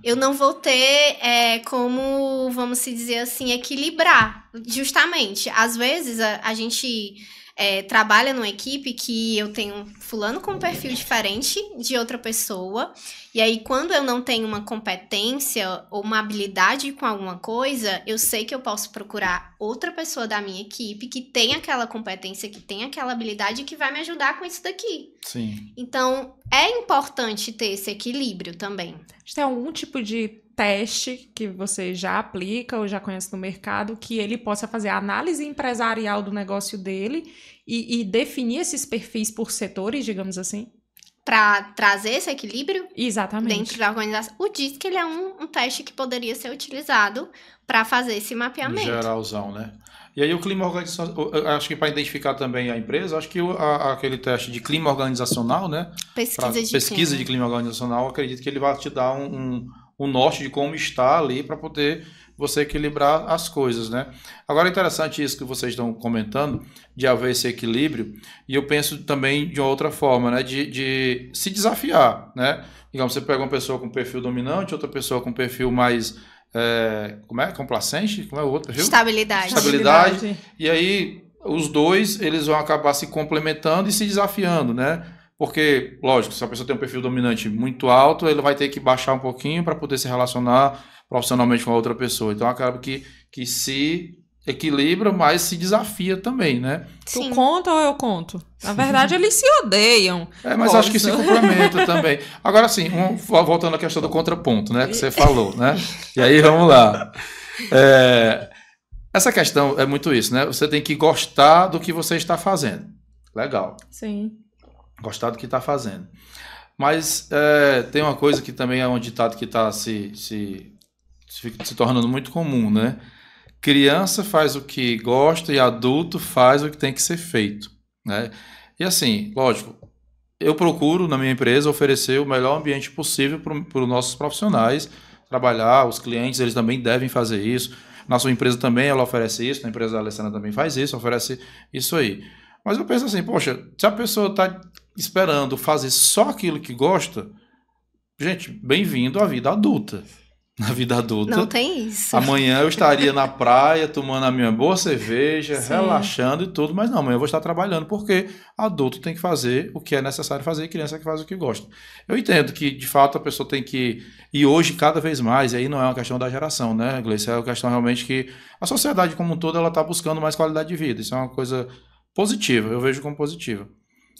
eu não vou ter como, vamos se dizer assim, equilibrar. Justamente, às vezes a gente trabalha numa equipe que eu tenho fulano com um perfil diferente de outra pessoa, e aí quando eu não tenho uma competência ou uma habilidade com alguma coisa, eu sei que eu posso procurar outra pessoa da minha equipe que tem aquela competência, que tem aquela habilidade e que vai me ajudar com isso daqui.
Sim.
Então, é importante ter esse equilíbrio também.
Tem algum tipo de teste que você já aplica ou já conhece no mercado, que ele possa fazer a análise empresarial do negócio dele e definir esses perfis por setores, digamos assim?
Para trazer esse equilíbrio.
Exatamente.
Dentro da organização. O DISC, ele é um teste que poderia ser utilizado para fazer esse mapeamento.
Geralzão, né? E aí o clima organizacional, acho que para identificar também a empresa, acho que aquele teste de clima organizacional, né? Pesquisa de clima organizacional, acredito que ele vai te dar um norte de como está ali para poder você equilibrar as coisas, né? Agora é interessante isso que vocês estão comentando, de haver esse equilíbrio, e eu penso também de outra forma, né? De se desafiar, né? Digamos, você pega uma pessoa com perfil dominante, outra pessoa com perfil mais... complacente? Como é o outro perfil? Estabilidade. E aí, os dois, eles vão acabar se complementando e se desafiando, né? Porque, lógico, se a pessoa tem um perfil dominante muito alto, ele vai ter que baixar um pouquinho para poder se relacionar profissionalmente com a outra pessoa. Então, acaba que se equilibra, mas se desafia também, né?
Sim. Tu conta ou eu conto? Na verdade, eles se odeiam.
Mas acho que se complementa também. Agora, sim, voltando à questão do contraponto, né? Que você falou, né? E aí, vamos lá. Essa questão é muito isso, né? Você tem que gostar do que você está fazendo. Legal.
Sim.
Gostar do que está fazendo. Mas tem uma coisa que também é um ditado que está se tornando muito comum, né? Criança faz o que gosta e adulto faz o que tem que ser feito, né? E assim, lógico, eu procuro na minha empresa oferecer o melhor ambiente possível para os nossos profissionais trabalhar, os clientes, eles também devem fazer isso. Na sua empresa também ela oferece isso, na empresa da Alessandra também faz isso, oferece isso aí. Mas eu penso assim, poxa, se a pessoa está esperando fazer só aquilo que gosta, gente, bem-vindo à vida adulta. Na vida adulta.
Não tem isso.
Amanhã eu estaria na praia, tomando a minha boa cerveja, sim, relaxando e tudo, mas não, amanhã eu vou estar trabalhando, porque adulto tem que fazer o que é necessário fazer e criança que faz o que gosta. Eu entendo que, de fato, a pessoa tem que... E hoje, cada vez mais, e aí não é uma questão da geração, né, Gleice? É uma questão realmente que a sociedade como um todo, ela está buscando mais qualidade de vida. Isso é uma coisa positiva, eu vejo como positiva.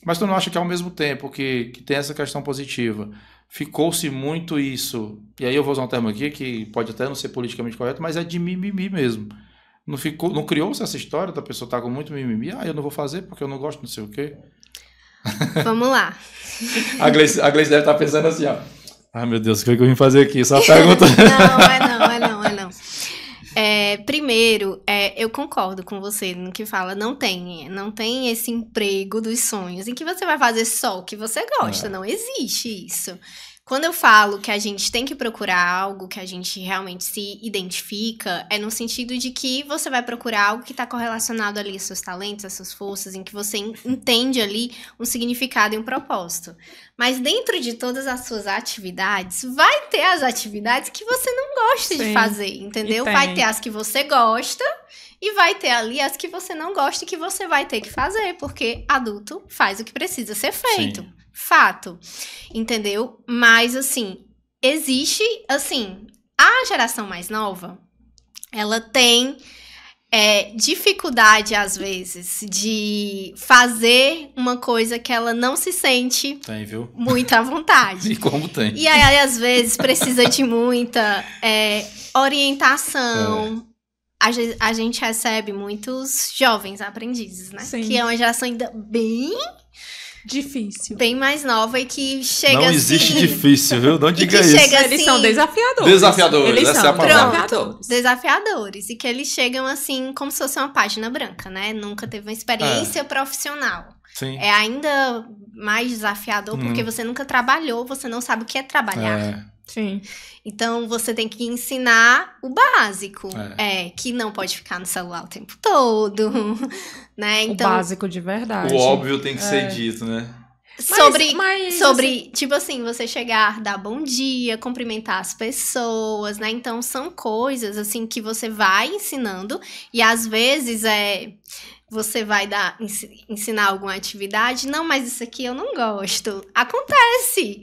Mas tu não acha que ao mesmo tempo que tem essa questão positiva, ficou-se muito isso, e aí eu vou usar um termo aqui que pode até não ser politicamente correto, mas é de mimimi mesmo. Não criou-se essa história da pessoa estar com muito mimimi? Eu não vou fazer porque eu não gosto não sei o quê.
Vamos lá.
A Gleice deve estar pensando assim, ó. Ai, meu Deus, o que eu vim fazer aqui? Só pergunta.
Não. Primeiro, eu concordo com você no que fala, não tem esse emprego dos sonhos em que você vai fazer só o que você gosta, não existe isso. Quando eu falo que a gente tem que procurar algo que a gente realmente se identifica, é no sentido de que você vai procurar algo que está correlacionado ali aos seus talentos, às suas forças, em que você entende ali um significado e um propósito. Mas dentro de todas as suas atividades, vai ter as atividades que você não gosta de fazer, entendeu? Vai ter as que você gosta e vai ter ali as que você não gosta e que você vai ter que fazer, porque adulto faz o que precisa ser feito. Sim. Fato, entendeu? Mas, assim, existe, assim, a geração mais nova, ela tem dificuldade, às vezes, de fazer uma coisa que ela não se sente muito à vontade.
E como tem.
E aí, às vezes, precisa de muita orientação. A gente recebe muitos jovens aprendizes, né? Sim. Que é uma geração ainda bem...
difícil.
Bem mais nova e que chega
não
assim...
Não existe difícil, viu? Não diga isso.
Chega,
eles são desafiadores.
Desafiadores,
eles
essa
são
é a palavra.
Desafiadores. E que eles chegam assim, como se fosse uma página branca, né? Nunca teve uma experiência profissional.
Sim.
É ainda mais desafiador porque você nunca trabalhou, você não sabe o que é trabalhar.
Sim.
Então, você tem que ensinar o básico. Que não pode ficar no celular o tempo todo, né? Então,
o básico de verdade.
O óbvio tem que ser dito, né?
Sobre, tipo assim, você chegar, dar bom dia, cumprimentar as pessoas, né? Então, são coisas, assim, que você vai ensinando. E, às vezes, você vai ensinar alguma atividade. Não, mas isso aqui eu não gosto. Acontece.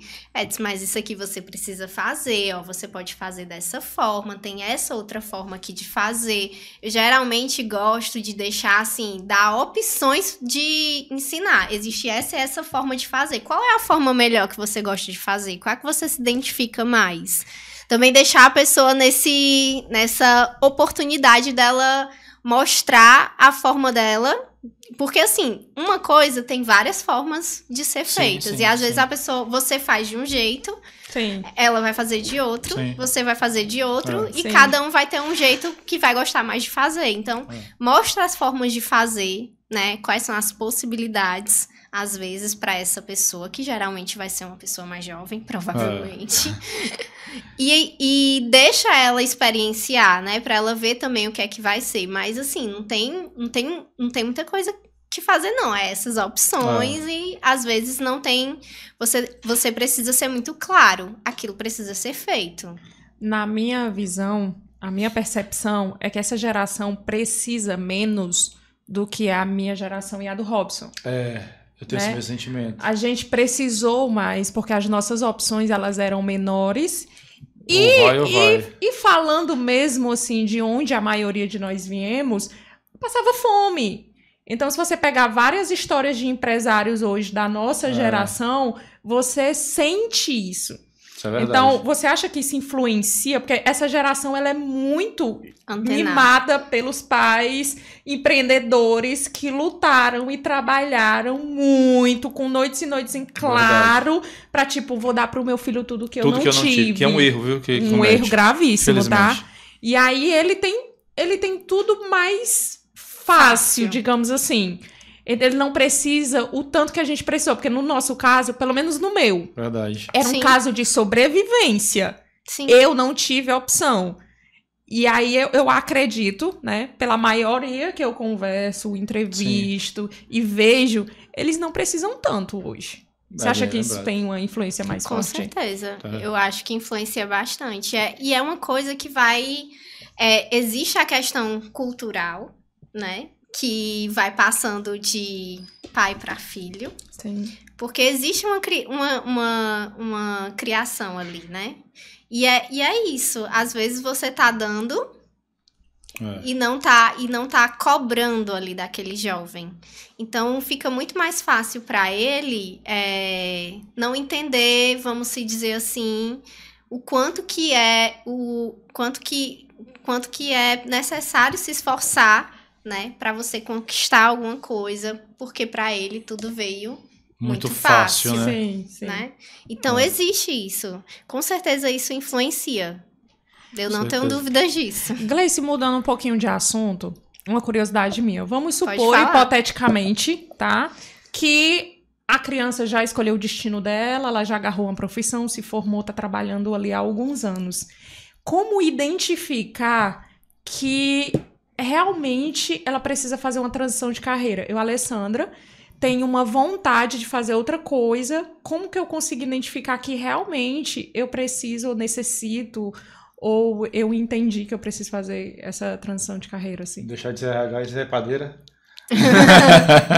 Mas isso aqui você precisa fazer, ó. Você pode fazer dessa forma. Tem essa outra forma aqui de fazer. Eu geralmente gosto de deixar, assim, dar opções de ensinar. Existe essa e essa forma de fazer. Qual é a forma melhor que você gosta de fazer? Qual é que você se identifica mais? Também deixar a pessoa nessa oportunidade dela mostrar a forma dela, porque assim, uma coisa tem várias formas de ser feitas, e às vezes a pessoa, você faz de um jeito, ela vai fazer de outro, você vai fazer de outro, e cada um vai ter um jeito que vai gostar mais de fazer, então mostra as formas de fazer, né, quais são as possibilidades, às vezes, para essa pessoa, que geralmente vai ser uma pessoa mais jovem, provavelmente. E deixa ela experienciar, né? Pra ela ver também o que é que vai ser. Mas, assim, não tem muita coisa que fazer, não. É essas opções e, às vezes, não tem... Você precisa ser muito claro. Aquilo precisa ser feito.
Na minha visão, a minha percepção é que essa geração precisa menos do que a minha geração e a do Robson.
Eu tenho esse meu sentimento.
A gente precisou mais, porque as nossas opções, elas eram menores. E falando mesmo, assim, de onde a maioria de nós viemos, passava fome. Então, se você pegar várias histórias de empresários hoje da nossa geração, você sente isso.
Isso é verdade.
Então, você acha que isso influencia? Porque essa geração, ela é muito mimada pelos pais empreendedores que lutaram e trabalharam muito, com noites e noites em claro, pra, tipo, vou dar pro meu filho tudo que eu não tive.
Que é um erro, viu?
Um erro gravíssimo, tá? E aí, ele tem tudo mais fácil, digamos assim. Ele não precisa o tanto que a gente precisou, porque no nosso caso, pelo menos no meu, era um caso de sobrevivência. Eu não tive a opção. E aí eu acredito, né, pela maioria que eu converso, entrevisto e vejo, eles não precisam tanto hoje. Você acha que isso tem uma influência mais forte?
Com certeza. Eu acho que influencia bastante. E é uma coisa que vai... existe a questão cultural, né? Que vai passando de pai para filho.
Sim.
Porque existe uma criação ali, né? E é isso. Às vezes você tá dando e não tá cobrando ali daquele jovem. Então fica muito mais fácil para ele não entender, vamos se dizer assim, o quanto que é necessário se esforçar, né, para você conquistar alguma coisa, porque para ele tudo veio muito fácil,
né?
Sim.
Né? Então existe isso. Com certeza isso influencia. Eu não tenho dúvidas disso.
Gleice, mudando um pouquinho de assunto, uma curiosidade minha. Vamos supor, hipoteticamente, tá? Que a criança já escolheu o destino dela, ela já agarrou uma profissão, se formou, tá trabalhando ali há alguns anos. Como identificar que realmente ela precisa fazer uma transição de carreira? Eu, Alessandra, tenho uma vontade de fazer outra coisa. Como que eu consigo identificar que realmente eu preciso ou necessito, ou eu entendi que eu preciso fazer essa transição de carreira, assim?
Deixar de ser RH e ser padeira?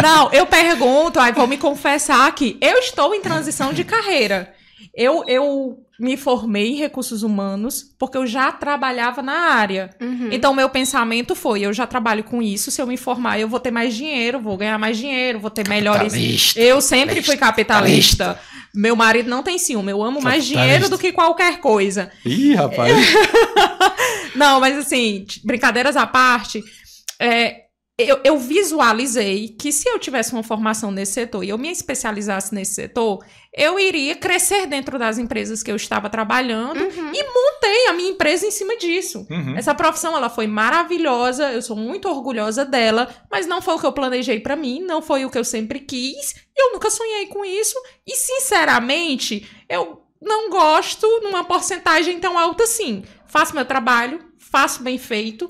Não, eu pergunto, aí vou me confessar aqui. Eu estou em transição de carreira. Eu me formei em recursos humanos porque eu já trabalhava na área. Então, meu pensamento foi, eu já trabalho com isso, se eu me formar, eu vou ter mais dinheiro, vou ganhar mais dinheiro, vou ter melhores... Eu sempre fui capitalista. Meu marido não tem ciúme, eu amo mais dinheiro do que qualquer coisa.
Ih, rapaz!
Não, mas assim, brincadeiras à parte... Eu visualizei que se eu tivesse uma formação nesse setor e eu me especializasse nesse setor, eu iria crescer dentro das empresas que eu estava trabalhando e montei a minha empresa em cima disso. Essa profissão, ela foi maravilhosa, eu sou muito orgulhosa dela, mas não foi o que eu planejei pra mim, não foi o que eu sempre quis, eu nunca sonhei com isso e, sinceramente, eu não gosto numa porcentagem tão alta assim. Faço meu trabalho, faço bem feito,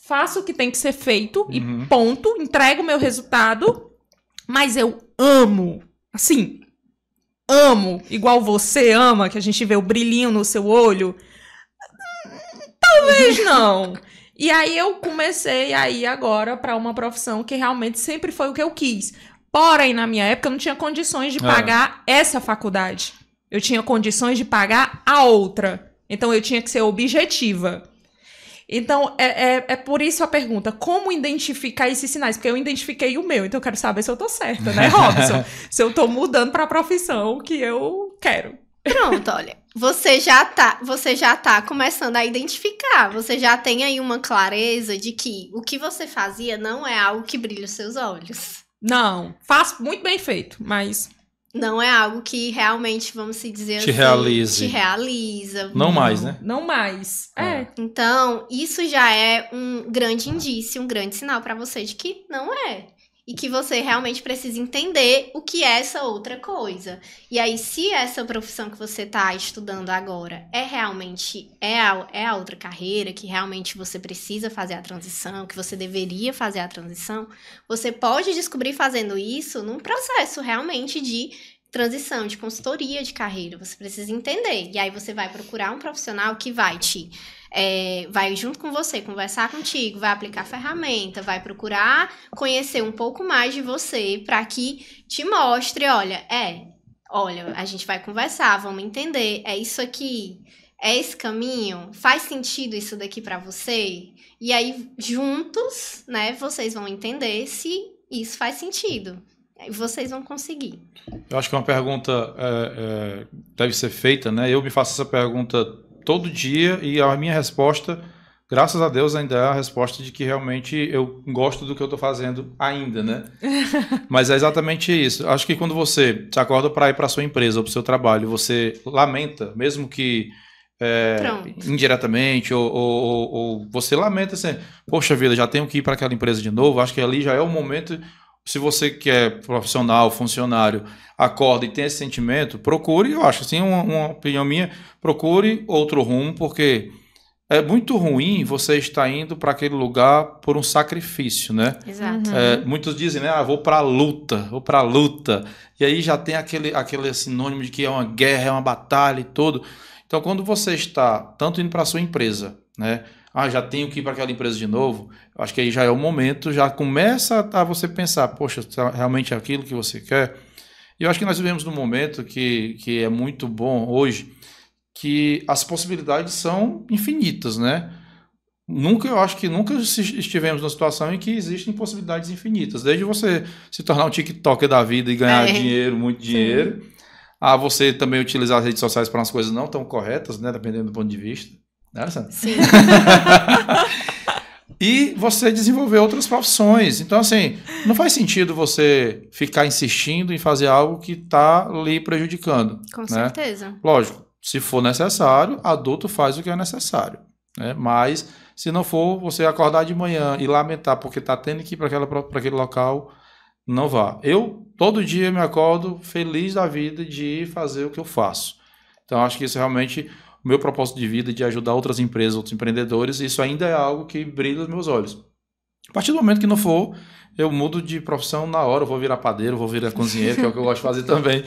faço o que tem que ser feito e ponto, entrego o meu resultado, mas eu amo, assim, amo, igual você ama, que a gente vê o brilhinho no seu olho, talvez não. E aí eu comecei a ir agora para uma profissão que realmente sempre foi o que eu quis. Porém, na minha época, eu não tinha condições de pagar essa faculdade. Eu tinha condições de pagar a outra. Então, eu tinha que ser objetiva. Então, é por isso a pergunta, como identificar esses sinais? Porque eu identifiquei o meu, então eu quero saber se eu tô certa, né, Robson? Se eu tô mudando para a profissão que eu quero.
Pronto, olha, você já tá começando a identificar, você já tem aí uma clareza de que o que você fazia não é algo que brilha os seus olhos.
Não, faço muito bem feito, mas...
Não é algo que realmente, vamos se dizer
te
assim... Te realiza.
Não mais, né?
Não mais.
Então, isso já é um grande indício, um grande sinal pra você de que não é. E que você realmente precisa entender o que é essa outra coisa. E aí, se essa profissão que você tá estudando agora é realmente a outra carreira, que realmente você precisa fazer a transição, que você deveria fazer a transição, você pode descobrir fazendo isso num processo realmente de transição, de consultoria de carreira. Você precisa entender. E aí, você vai procurar um profissional que vai vai junto com você, conversar contigo, vai aplicar ferramenta, vai procurar conhecer um pouco mais de você para que te mostre, olha, a gente vai conversar, vamos entender, é isso aqui, é esse caminho, faz sentido isso daqui para você? E aí, juntos, né, vocês vão entender se isso faz sentido. Vocês vão conseguir.
Eu acho que uma pergunta deve ser feita, né? Eu me faço essa pergunta todo dia e a minha resposta, graças a Deus, ainda é a resposta de que realmente eu gosto do que eu estou fazendo ainda, né? Mas é exatamente isso. Acho que quando você se acorda para ir para a sua empresa ou para o seu trabalho, você lamenta, mesmo que indiretamente, ou você lamenta assim, poxa vida, já tenho que ir para aquela empresa de novo. Acho que ali já é o momento. Se você que é profissional, funcionário, acorda e tem esse sentimento, procure, eu acho, assim, uma opinião minha, procure outro rumo, porque é muito ruim você estar indo para aquele lugar por um sacrifício, né?
Exato.
Muitos dizem, né, vou para a luta, e aí já tem aquele sinônimo de que é uma guerra, é uma batalha e tudo. Então, quando você está tanto indo para a sua empresa, né, já tenho que ir para aquela empresa de novo, acho que aí já é o momento, já começa a você pensar, poxa, realmente é aquilo que você quer? E eu acho que nós vivemos num momento que é muito bom hoje, que as possibilidades são infinitas, né? Eu acho que nunca estivemos numa situação em que existem possibilidades infinitas, desde você se tornar um TikToker da vida e ganhar dinheiro, muito dinheiro, a você também utilizar as redes sociais para umas coisas não tão corretas, né? Dependendo do ponto de vista. Né, Sandra?
Sim.
E você desenvolver outras profissões. Então, assim, não faz sentido você ficar insistindo em fazer algo que está lhe prejudicando.
Com
né?
certeza.
Lógico, se for necessário, adulto faz o que é necessário. né? Mas, se não for, você acordar de manhã e lamentar porque está tendo que ir para aquele local, não vá. Eu, todo dia, me acordo feliz da vida de fazer o que eu faço. Então, acho que isso é realmente o meu propósito de vida, de ajudar outras empresas, outros empreendedores, e isso ainda é algo que brilha nos meus olhos. A partir do momento que não for, eu mudo de profissão na hora, eu vou virar padeiro, vou virar cozinheiro, que é o que eu gosto de fazer também.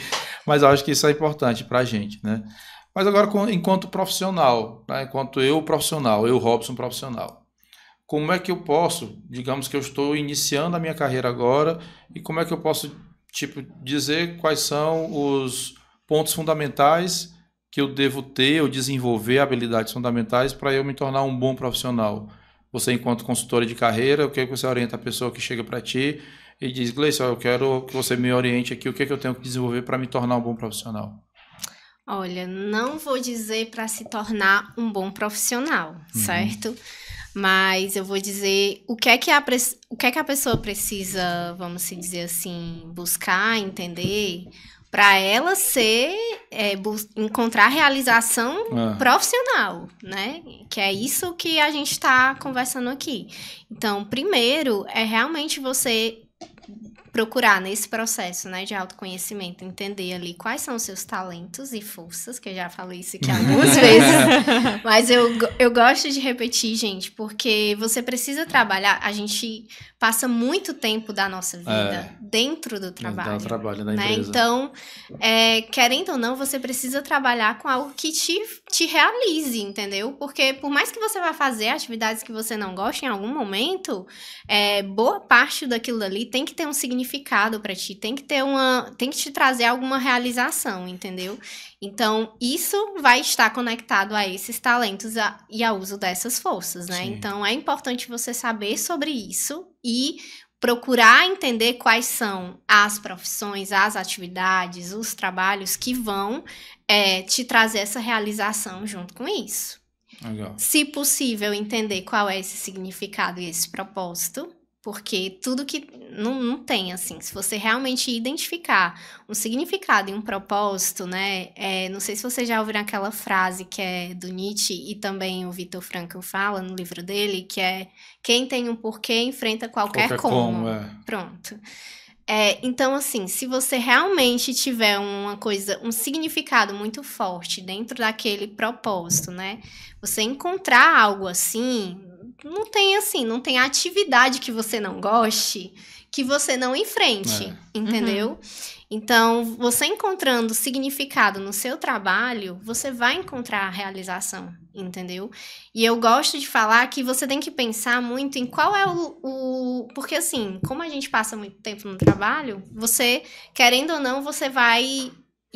Mas eu acho que isso é importante para a gente, né? Mas agora, enquanto profissional, né? Enquanto eu profissional, eu, Robson, profissional, como é que eu posso, digamos que eu estou iniciando a minha carreira agora, e como é que eu posso, tipo, dizer quais são os pontos fundamentais que eu devo ter ou desenvolver, habilidades fundamentais para eu me tornar um bom profissional? Você, enquanto consultora de carreira, o que é que você orienta a pessoa que chega para ti e diz, Gleison, eu quero que você me oriente aqui, o que é que eu tenho que desenvolver para me tornar um bom profissional?
Olha, não vou dizer para se tornar um bom profissional, certo? Mas eu vou dizer o que é que a pessoa precisa, vamos dizer assim, buscar, entender, para ela encontrar realização profissional, né? Que é isso que a gente está conversando aqui. Então, primeiro, é realmente você procurar nesse processo, né, de autoconhecimento, entender ali quais são os seus talentos e forças, que eu já falei isso aqui algumas vezes, mas eu gosto de repetir, gente, porque você precisa trabalhar, a gente passa muito tempo da nossa vida dentro do trabalho,
da
né?
empresa.
Então, querendo ou não, você precisa trabalhar com algo que te realize, entendeu? Porque por mais que você vá fazer atividades que você não goste em algum momento, boa parte daquilo ali tem que ter um significado para ti, tem que te trazer alguma realização, entendeu? Então, isso vai estar conectado a esses talentos e ao uso dessas forças, né?
Sim.
Então, é importante você saber sobre isso e procurar entender quais são as profissões, as atividades, os trabalhos que vão te trazer essa realização junto com isso.
Legal.
Se possível, entender qual é esse significado e esse propósito, porque tudo que não tem, assim, se você realmente identificar um significado e um propósito, né, não sei se você já ouviu aquela frase que é do Nietzsche e também o Viktor Frankl fala no livro dele, que é quem tem um porquê enfrenta qualquer como. Pronto. Então, assim, se você realmente tiver um significado muito forte dentro daquele propósito, né, você encontrar algo assim, não tem atividade que você não goste, que você não enfrente, entendeu? Então, você encontrando significado no seu trabalho, você vai encontrar a realização, entendeu? E eu gosto de falar que você tem que pensar muito em qual é porque, assim, como a gente passa muito tempo no trabalho, você, querendo ou não,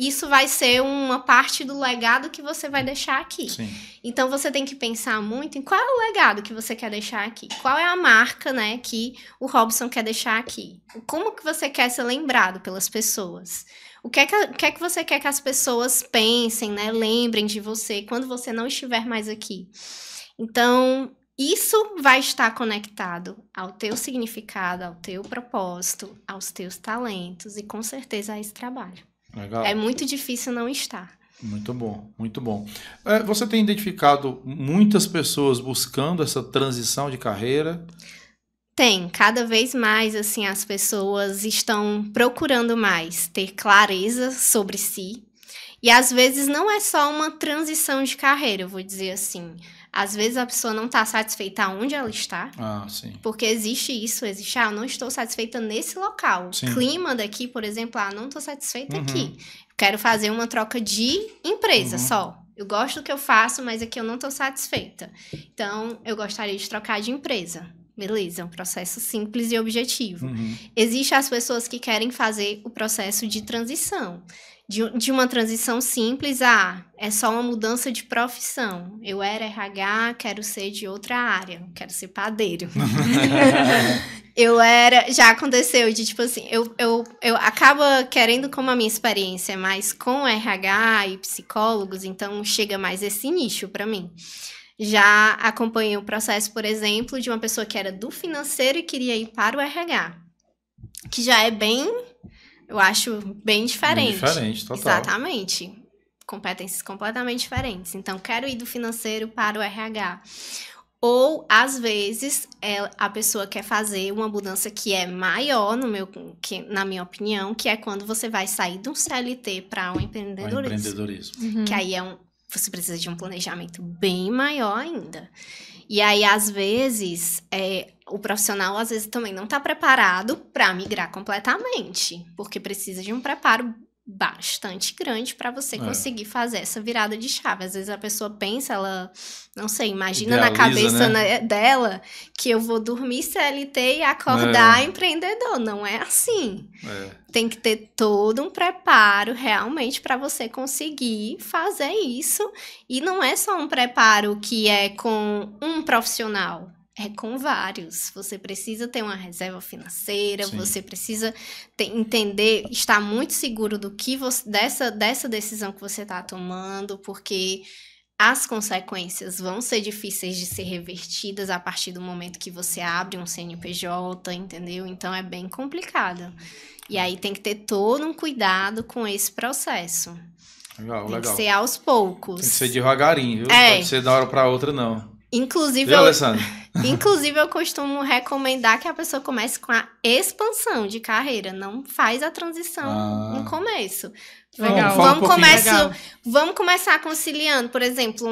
isso vai ser uma parte do legado que você vai deixar aqui.
Sim.
Então, você tem que pensar muito em qual é o legado que você quer deixar aqui. Qual é a marca, né, que o Robson quer deixar aqui. Como que você quer ser lembrado pelas pessoas. O que é que você quer que as pessoas pensem, né, lembrem de você quando você não estiver mais aqui. Então, isso vai estar conectado ao teu significado, ao teu propósito, aos teus talentos e, com certeza, a esse trabalho.
Legal.
É muito difícil não estar.
Muito bom, muito bom. Você tem identificado muitas pessoas buscando essa transição de carreira?
Tem, cada vez mais, assim, as pessoas estão procurando mais ter clareza sobre si. E às vezes não é só uma transição de carreira, eu vou dizer assim. Às vezes a pessoa não está satisfeita onde ela está.
Sim.
Porque existe, eu não estou satisfeita nesse local.
Sim.
Clima daqui, por exemplo, não estou satisfeita aqui. Quero fazer uma troca de empresa só. Eu gosto do que eu faço, mas aqui eu não estou satisfeita. Então, eu gostaria de trocar de empresa. Beleza, é um processo simples e objetivo. Existem as pessoas que querem fazer o processo de transição. De uma transição simples é só uma mudança de profissão. Eu era RH, quero ser de outra área, quero ser padeiro. Já aconteceu de, tipo assim, eu acabo querendo, como a minha experiência é mais com RH e psicólogos, então chega mais esse nicho para mim. Já acompanhei o processo, por exemplo, de uma pessoa que era do financeiro e queria ir para o RH, que já é bem... Eu acho bem diferente.
Bem diferente, total.
Exatamente. competências completamente diferentes. Então, quero ir do financeiro para o RH. Ou, às vezes, a pessoa quer fazer uma mudança que é maior, na minha opinião, que é quando você vai sair de um CLT para um empreendedorismo. Que aí você precisa de um planejamento bem maior ainda. E aí, às vezes, o profissional, às vezes, também não está preparado para migrar completamente, porque precisa de um preparo bastante grande para você conseguir fazer essa virada de chave. Às vezes a pessoa pensa, ela, não sei, imagina na cabeça dela que eu vou dormir CLT e acordar empreendedor. Não é assim. Tem que ter todo um preparo realmente para você conseguir fazer isso. E não é só um preparo que é com um profissional. É com vários. Você precisa ter uma reserva financeira, você precisa entender, estar muito seguro do que dessa decisão que você está tomando, porque as consequências vão ser difíceis de ser revertidas a partir do momento que você abre um CNPJ, entendeu? Então é bem complicado. E aí tem que ter todo um cuidado com esse processo.
Legal.
Tem que ser aos poucos.
Tem que ser devagarinho, viu? Não pode ser da hora para outra, não.
Inclusive, eu costumo recomendar que a pessoa comece com a expansão de carreira, não faz a transição no começo.
Legal.
Vamos começar conciliando, por exemplo,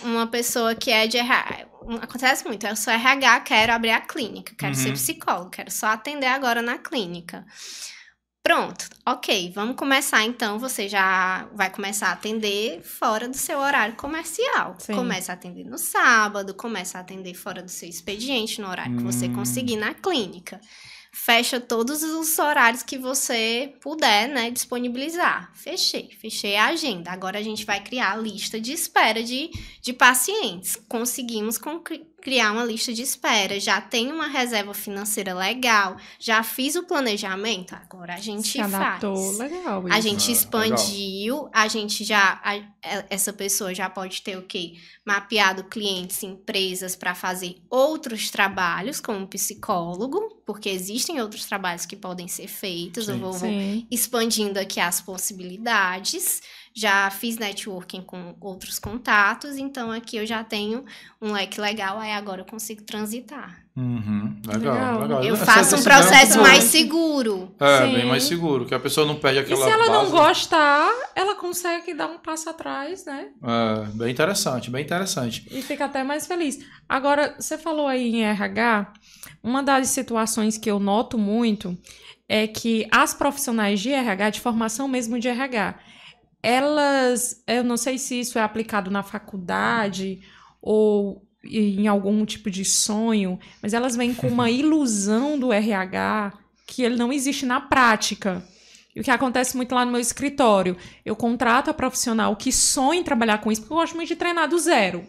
uma pessoa que é de RH. Acontece muito, eu sou RH, quero abrir a clínica, quero ser psicólogo, quero só atender agora na clínica. Pronto, ok, vamos começar então, você já vai começar a atender fora do seu horário comercial. Sim. Começa a atender no sábado, começa a atender fora do seu expediente, no horário que você conseguir na clínica. Fecha todos os horários que você puder, né, disponibilizar. Fechei a agenda. Agora a gente vai criar a lista de espera de pacientes. Conseguimos criar uma lista de espera, já tem uma reserva financeira legal, já fiz o planejamento, agora a gente faz.
Legal isso.
A gente expandiu, a gente essa pessoa já pode ter o quê? Mapeado clientes, empresas para fazer outros trabalhos como psicólogo, porque existem outros trabalhos que podem ser feitos, eu vou expandindo aqui as possibilidades. Já fiz networking com outros contatos, então aqui eu já tenho um leque legal, aí agora eu consigo transitar.
Legal.
Eu faço um processo mais seguro.
Bem mais seguro, que a pessoa não perde aquela base.
E se ela não gostar, ela consegue dar um passo atrás, né?
Bem interessante.
E fica até mais feliz. Agora, você falou aí em RH, uma das situações que eu noto muito é que as profissionais de RH, de formação mesmo de RH, elas, eu não sei se isso é aplicado na faculdade ou em algum tipo de sonho, mas elas vêm com uma ilusão do RH que ele não existe na prática. E o que acontece muito lá no meu escritório, eu contrato a profissional que sonha em trabalhar com isso, porque eu gosto muito de treinar do zero.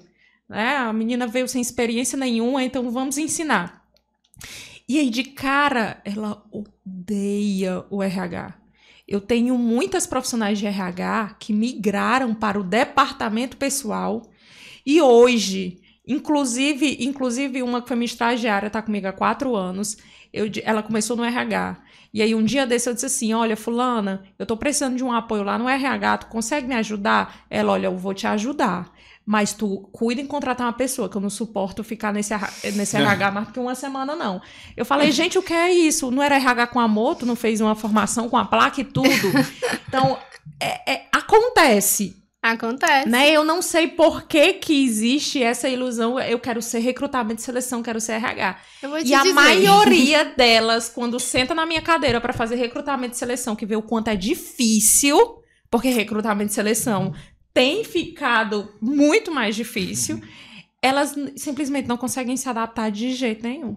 Né? A menina veio sem experiência nenhuma, então vamos ensinar. E aí, de cara, ela odeia o RH. Eu tenho muitas profissionais de RH que migraram para o departamento pessoal e hoje, inclusive uma que foi minha estagiária, está comigo há 4 anos, ela começou no RH. E aí um dia desse eu disse assim, olha, fulana, eu estou precisando de um apoio lá no RH, tu consegue me ajudar? Ela, olha, eu vou te ajudar, mas tu cuida em contratar uma pessoa, que eu não suporto ficar nesse RH mais do que uma semana, não. Eu falei, gente, o que é isso? Não era RH com amor? Tu não fez uma formação com a placa e tudo? Então, acontece.
Acontece.
Né? Eu não sei por que existe essa ilusão, eu quero ser recrutamento de seleção, quero ser RH.
Eu vou te
dizer. A maioria delas, quando senta na minha cadeira para fazer recrutamento de seleção, que vê o quanto é difícil, porque recrutamento de seleção tem ficado muito mais difícil, elas simplesmente não conseguem se adaptar de jeito nenhum.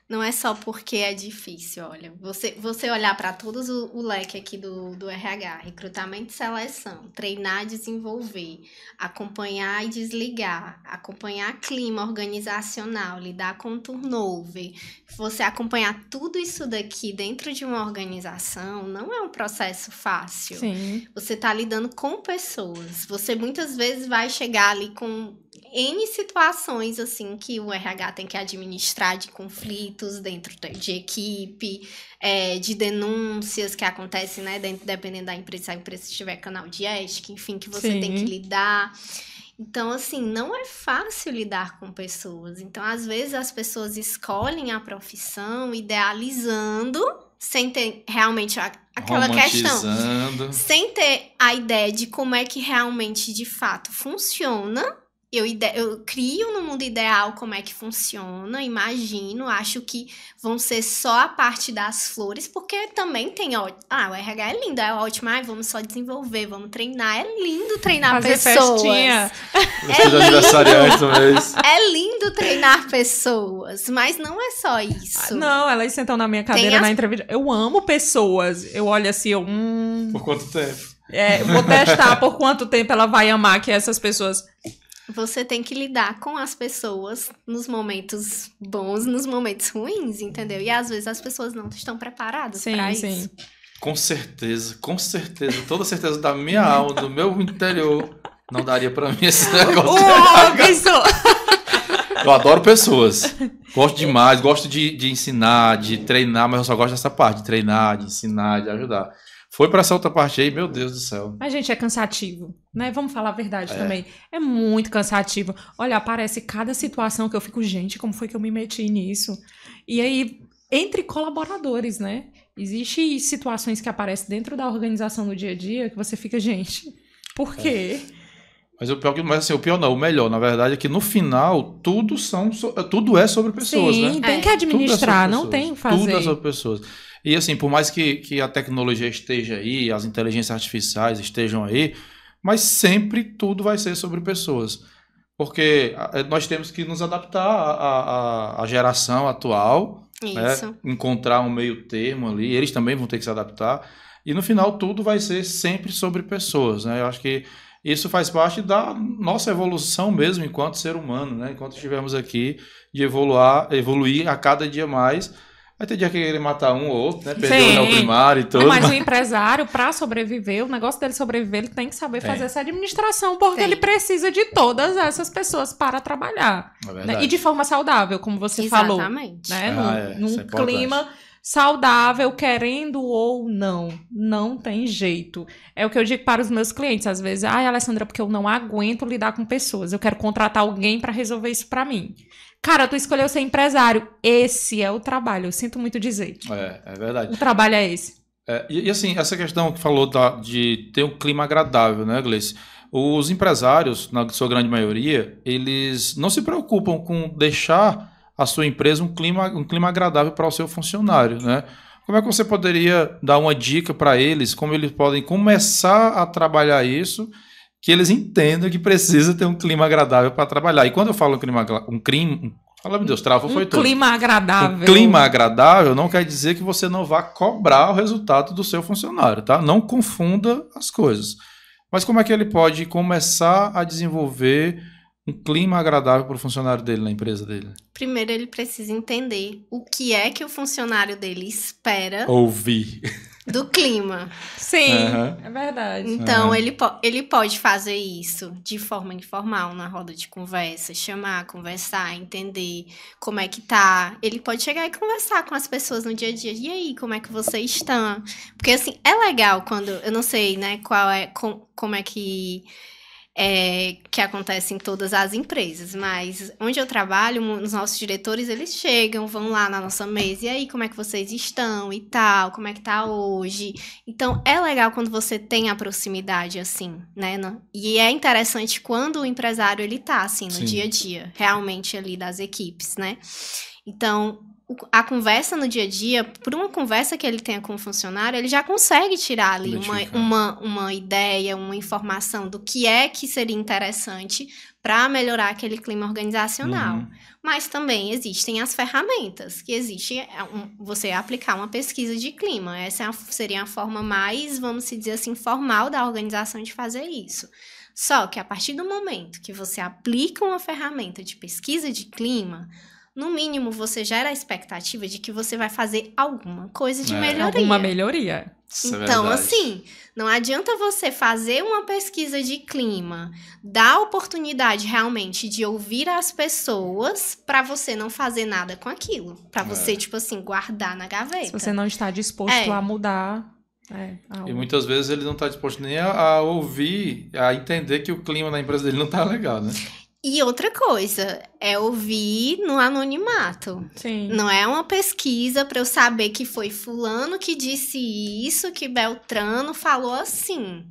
Não é só porque é difícil, olha. Você olhar para todos o leque aqui do RH, recrutamento e seleção, treinar, desenvolver, acompanhar e desligar, acompanhar clima organizacional, lidar com turnover, você acompanhar tudo isso daqui dentro de uma organização, não é um processo fácil.
Sim.
Você está lidando com pessoas. Você muitas vezes vai chegar ali com N situações, assim, que o RH tem que administrar de conflitos dentro de equipe, de denúncias que acontecem, né, dependendo da empresa, se a empresa tiver canal de ética, enfim, que você tem que lidar. Então, assim, não é fácil lidar com pessoas. Então, às vezes, as pessoas escolhem a profissão idealizando, sem ter realmente aquela questão. Sem ter a ideia de como é que realmente, de fato, funciona. Eu crio no mundo ideal como é que funciona, imagino, acho que vão ser só a parte das flores, porque também tem, o RH é lindo, é ótimo, vamos só desenvolver, vamos treinar, é lindo treinar pessoas.
Festinha.
É lindo treinar pessoas, mas não é só isso.
Não, elas sentam na minha cadeira na entrevista, eu amo pessoas, eu olho assim,
Por quanto tempo?
Vou testar por quanto tempo ela vai amar que essas pessoas...
Você tem que lidar com as pessoas nos momentos bons, nos momentos ruins, entendeu? E às vezes as pessoas não estão preparadas para isso.
Com certeza. Toda certeza da minha alma, do meu interior, não daria para mim esse negócio. Eu adoro pessoas. Gosto demais, gosto de ensinar, de treinar, mas eu só gosto dessa parte, de treinar, de ensinar, de ajudar. Foi pra essa outra parte aí, meu Deus do céu.
Mas, gente, é cansativo, né? Vamos falar a verdade também. É muito cansativo. Olha, aparece cada situação que eu fico, gente, como foi que eu me meti nisso? E aí, entre colaboradores, né? Existem situações que aparecem dentro da organização no dia a dia que você fica, gente, por quê?
Mas o pior não, o melhor, na verdade, é que no final, tudo é sobre pessoas, né?
Sim, tem que administrar, não tem o que fazer.
Tudo é sobre pessoas. E assim, por mais que a tecnologia esteja aí, as inteligências artificiais estejam aí, mas sempre tudo vai ser sobre pessoas. Porque nós temos que nos adaptar à geração atual, né? Encontrar um meio termo ali, eles também vão ter que se adaptar. E no final tudo vai ser sempre sobre pessoas, né? Eu acho que isso faz parte da nossa evolução mesmo enquanto ser humano, né? Enquanto estivermos aqui, de evoluir a cada dia mais. Vai ter dia que ele matar um ou outro, né? Perder o anel primário e tudo.
Mas o empresário, para sobreviver, o negócio dele sobreviver, ele tem que saber fazer essa administração, porque ele precisa de todas essas pessoas para trabalhar. Né? E de forma saudável, como você falou.
Exatamente.
Né? Num clima saudável, querendo ou não. Não tem jeito. É o que eu digo para os meus clientes, às vezes. Alessandra, porque eu não aguento lidar com pessoas. Eu quero contratar alguém para resolver isso para mim. Cara, tu escolheu ser empresário. Esse é o trabalho. Eu sinto muito dizer.
É verdade.
O trabalho é esse.
E assim, essa questão que falou de ter um clima agradável, né, Gleice? Os empresários, na sua grande maioria, eles não se preocupam com deixar a sua empresa um clima agradável para o seu funcionário, né? Como é que você poderia dar uma dica para eles, como eles podem começar a trabalhar isso, que eles entendam que precisa ter um clima agradável para trabalhar? E quando eu falo fala, meu Deus, travou, foi tudo.
Clima agradável.
Um clima agradável não quer dizer que você não vá cobrar o resultado do seu funcionário, tá? Não confunda as coisas. Mas como é que ele pode começar a desenvolver um clima agradável para o funcionário dele na empresa dele?
Primeiro, ele precisa entender o que é que o funcionário dele espera
ouvir
do clima.
Sim, é verdade.
Então, ele pode fazer isso de forma informal, na roda de conversa, chamar, conversar, entender como é que tá. Ele pode chegar e conversar com as pessoas no dia a dia. E aí, como é que vocês estão? Porque, assim, é legal quando... Eu não sei, né, como é que acontece em todas as empresas, mas onde eu trabalho, os nossos diretores, eles chegam, vão lá na nossa mesa, e aí, como é que vocês estão e tal, como é que tá hoje? Então, é legal quando você tem a proximidade, assim, né? E é interessante quando o empresário, ele tá, assim, no dia a dia, realmente ali das equipes, né? Então, a conversa no dia a dia, por uma conversa que ele tenha com o funcionário, ele já consegue tirar ali uma ideia, uma informação do que é que seria interessante para melhorar aquele clima organizacional. Mas também existem as ferramentas, que existe você aplicar uma pesquisa de clima. Essa seria a forma mais, vamos dizer assim, formal da organização de fazer isso. Só que a partir do momento que você aplica uma ferramenta de pesquisa de clima, no mínimo você gera a expectativa de que você vai fazer alguma coisa de melhoria.
Alguma melhoria.
Então, assim, não adianta você fazer uma pesquisa de clima, dar a oportunidade realmente de ouvir as pessoas pra você não fazer nada com aquilo. Pra você, tipo assim, guardar na gaveta.
Se você não está disposto a mudar...
E muitas vezes ele não está disposto nem a ouvir, a entender que o clima na empresa dele não está legal, né?
E outra coisa, é ouvir no anonimato.
Sim.
Não é uma pesquisa para eu saber que foi fulano que disse isso, que Beltrano falou assim.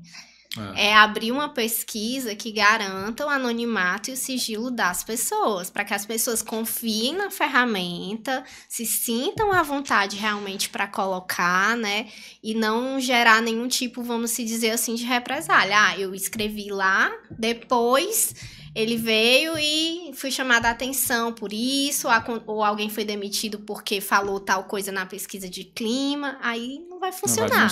É abrir uma pesquisa que garanta o anonimato e o sigilo das pessoas, para que as pessoas confiem na ferramenta, se sintam à vontade realmente para colocar, né? E não gerar nenhum tipo, vamos se dizer assim, de represália. Eu escrevi lá, depois ele veio e fui chamada a atenção por isso, ou alguém foi demitido porque falou tal coisa na pesquisa de clima, aí não vai funcionar.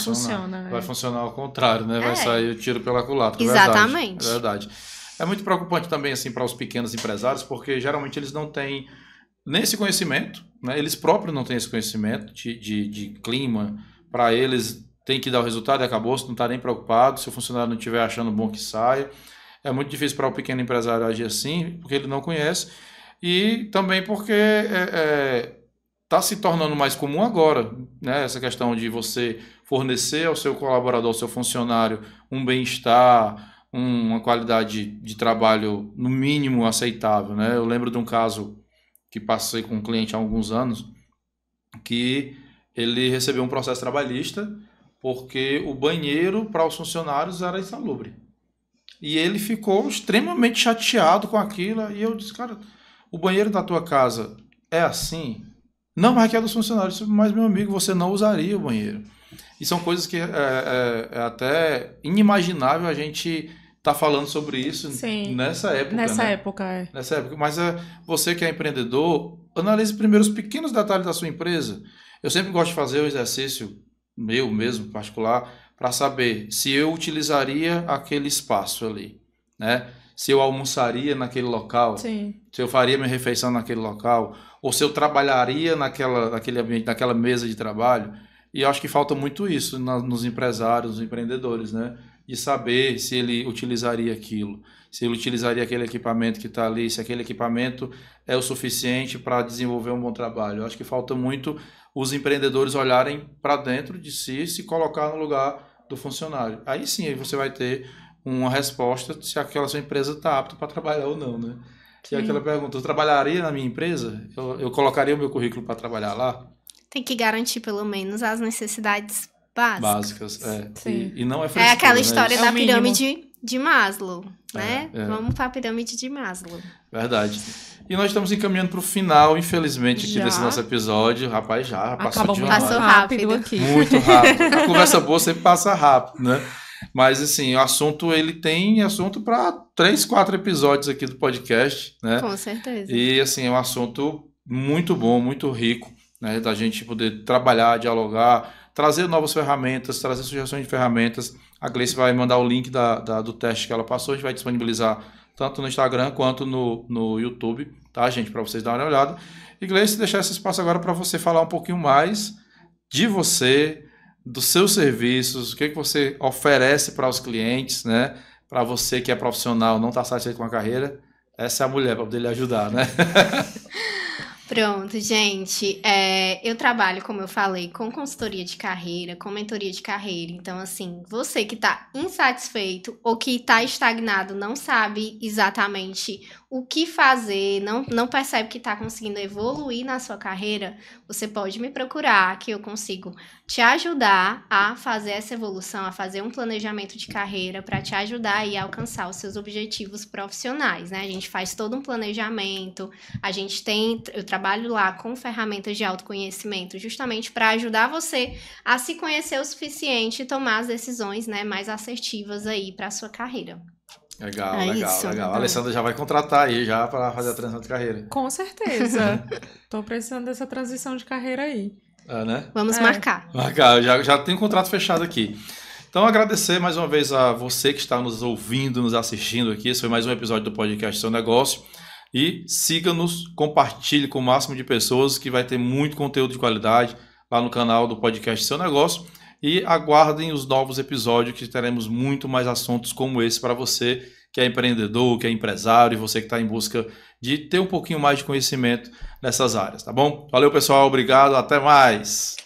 Vai funcionar ao contrário, né? Vai sair o tiro pela culatra.
Exatamente.
É verdade. É muito preocupante também, assim, para os pequenos empresários, porque geralmente eles não têm nem esse conhecimento, né? Eles próprios não têm esse conhecimento de clima. Para eles, tem que dar o resultado e acabou, se não está nem preocupado, se o funcionário não estiver achando bom que saia. É muito difícil para o pequeno empresário agir assim, porque ele não conhece, e também porque está se tornando mais comum agora, né? Essa questão de você fornecer ao seu colaborador, ao seu funcionário, um bem-estar, uma qualidade de trabalho no mínimo aceitável, né? Eu lembro de um caso que passei com um cliente há alguns anos, que ele recebeu um processo trabalhista porque o banheiro para os funcionários era insalubre. E ele ficou extremamente chateado com aquilo. E eu disse, cara, o banheiro da tua casa é assim? Não, mas aqui é dos funcionários. Mas, meu amigo, você não usaria o banheiro. E são coisas que é até inimaginável a gente estar falando sobre isso nessa época.
Nessa
né?
época,
Nessa época. Mas você que é empreendedor, analise primeiro os pequenos detalhes da sua empresa. Eu sempre gosto de fazer o exercício, meu mesmo, particular, para saber se eu utilizaria aquele espaço ali, né? Se eu almoçaria naquele local, se eu faria minha refeição naquele local, ou se eu trabalharia naquele ambiente, naquela mesa de trabalho. E eu acho que falta muito isso nos empresários, nos empreendedores, né? De saber se ele utilizaria aquilo, se ele utilizaria aquele equipamento que está ali, se aquele equipamento é o suficiente para desenvolver um bom trabalho. Eu acho que falta muito os empreendedores olharem para dentro de si e se colocar no lugar do funcionário. Aí sim, aí você vai ter uma resposta se aquela sua empresa está apta para trabalhar ou não, né? E aquela pergunta, eu trabalharia na minha empresa? Eu colocaria o meu currículo para trabalhar lá?
Tem que garantir pelo menos as necessidades básicas.
E não é frescura,
é aquela história
né?
da pirâmide de Maslow, né? Vamos para a pirâmide de Maslow.
Verdade. E nós estamos encaminhando para o final, infelizmente, aqui desse nosso episódio. Rapaz, já passou de uma hora.
Passou rápido aqui.
Muito rápido. A conversa boa sempre passa rápido, né? Mas, assim, o assunto, ele tem assunto para 3, 4 episódios aqui do podcast, né?
Com certeza.
E, assim, é um assunto muito bom, muito rico, né? Da gente poder trabalhar, dialogar, trazer novas ferramentas, trazer sugestões de ferramentas. A Gleice vai mandar o link do teste que ela passou, a gente vai disponibilizar tanto no Instagram quanto no YouTube, tá, gente? Para vocês darem uma olhada. E, Gleice, deixar esse espaço agora para você falar um pouquinho mais de você, dos seus serviços, o que você oferece para os clientes, né? Para você que é profissional, não está satisfeito com a carreira, essa é a mulher para poder lhe ajudar, né?
Pronto, gente. Eu trabalho, como eu falei, com consultoria de carreira, com mentoria de carreira. Então, assim, você que está insatisfeito ou que está estagnado, não sabe exatamente o que fazer, não percebe que está conseguindo evoluir na sua carreira, você pode me procurar, que eu consigo te ajudar a fazer essa evolução, a fazer um planejamento de carreira para te ajudar aí a alcançar os seus objetivos profissionais, né? A gente faz todo um planejamento, eu trabalho lá com ferramentas de autoconhecimento, justamente para ajudar você a se conhecer o suficiente e tomar as decisões, né, mais assertivas aí para a sua carreira.
Legal. A Alessandra já vai contratar aí já para fazer a transição de carreira.
Com certeza. Tô precisando dessa transição de carreira aí.
Né?
Vamos marcar.
Já tem um contrato fechado aqui. Então, agradecer mais uma vez a você que está nos ouvindo, nos assistindo aqui. Esse foi mais um episódio do podcast Seu Negócio. E siga-nos, compartilhe com o máximo de pessoas, que vai ter muito conteúdo de qualidade lá no canal do podcast Seu Negócio. E aguardem os novos episódios, que teremos muito mais assuntos como esse para você que é empreendedor, que é empresário, e você que está em busca de ter um pouquinho mais de conhecimento nessas áreas, tá bom? Valeu, pessoal, obrigado, até mais!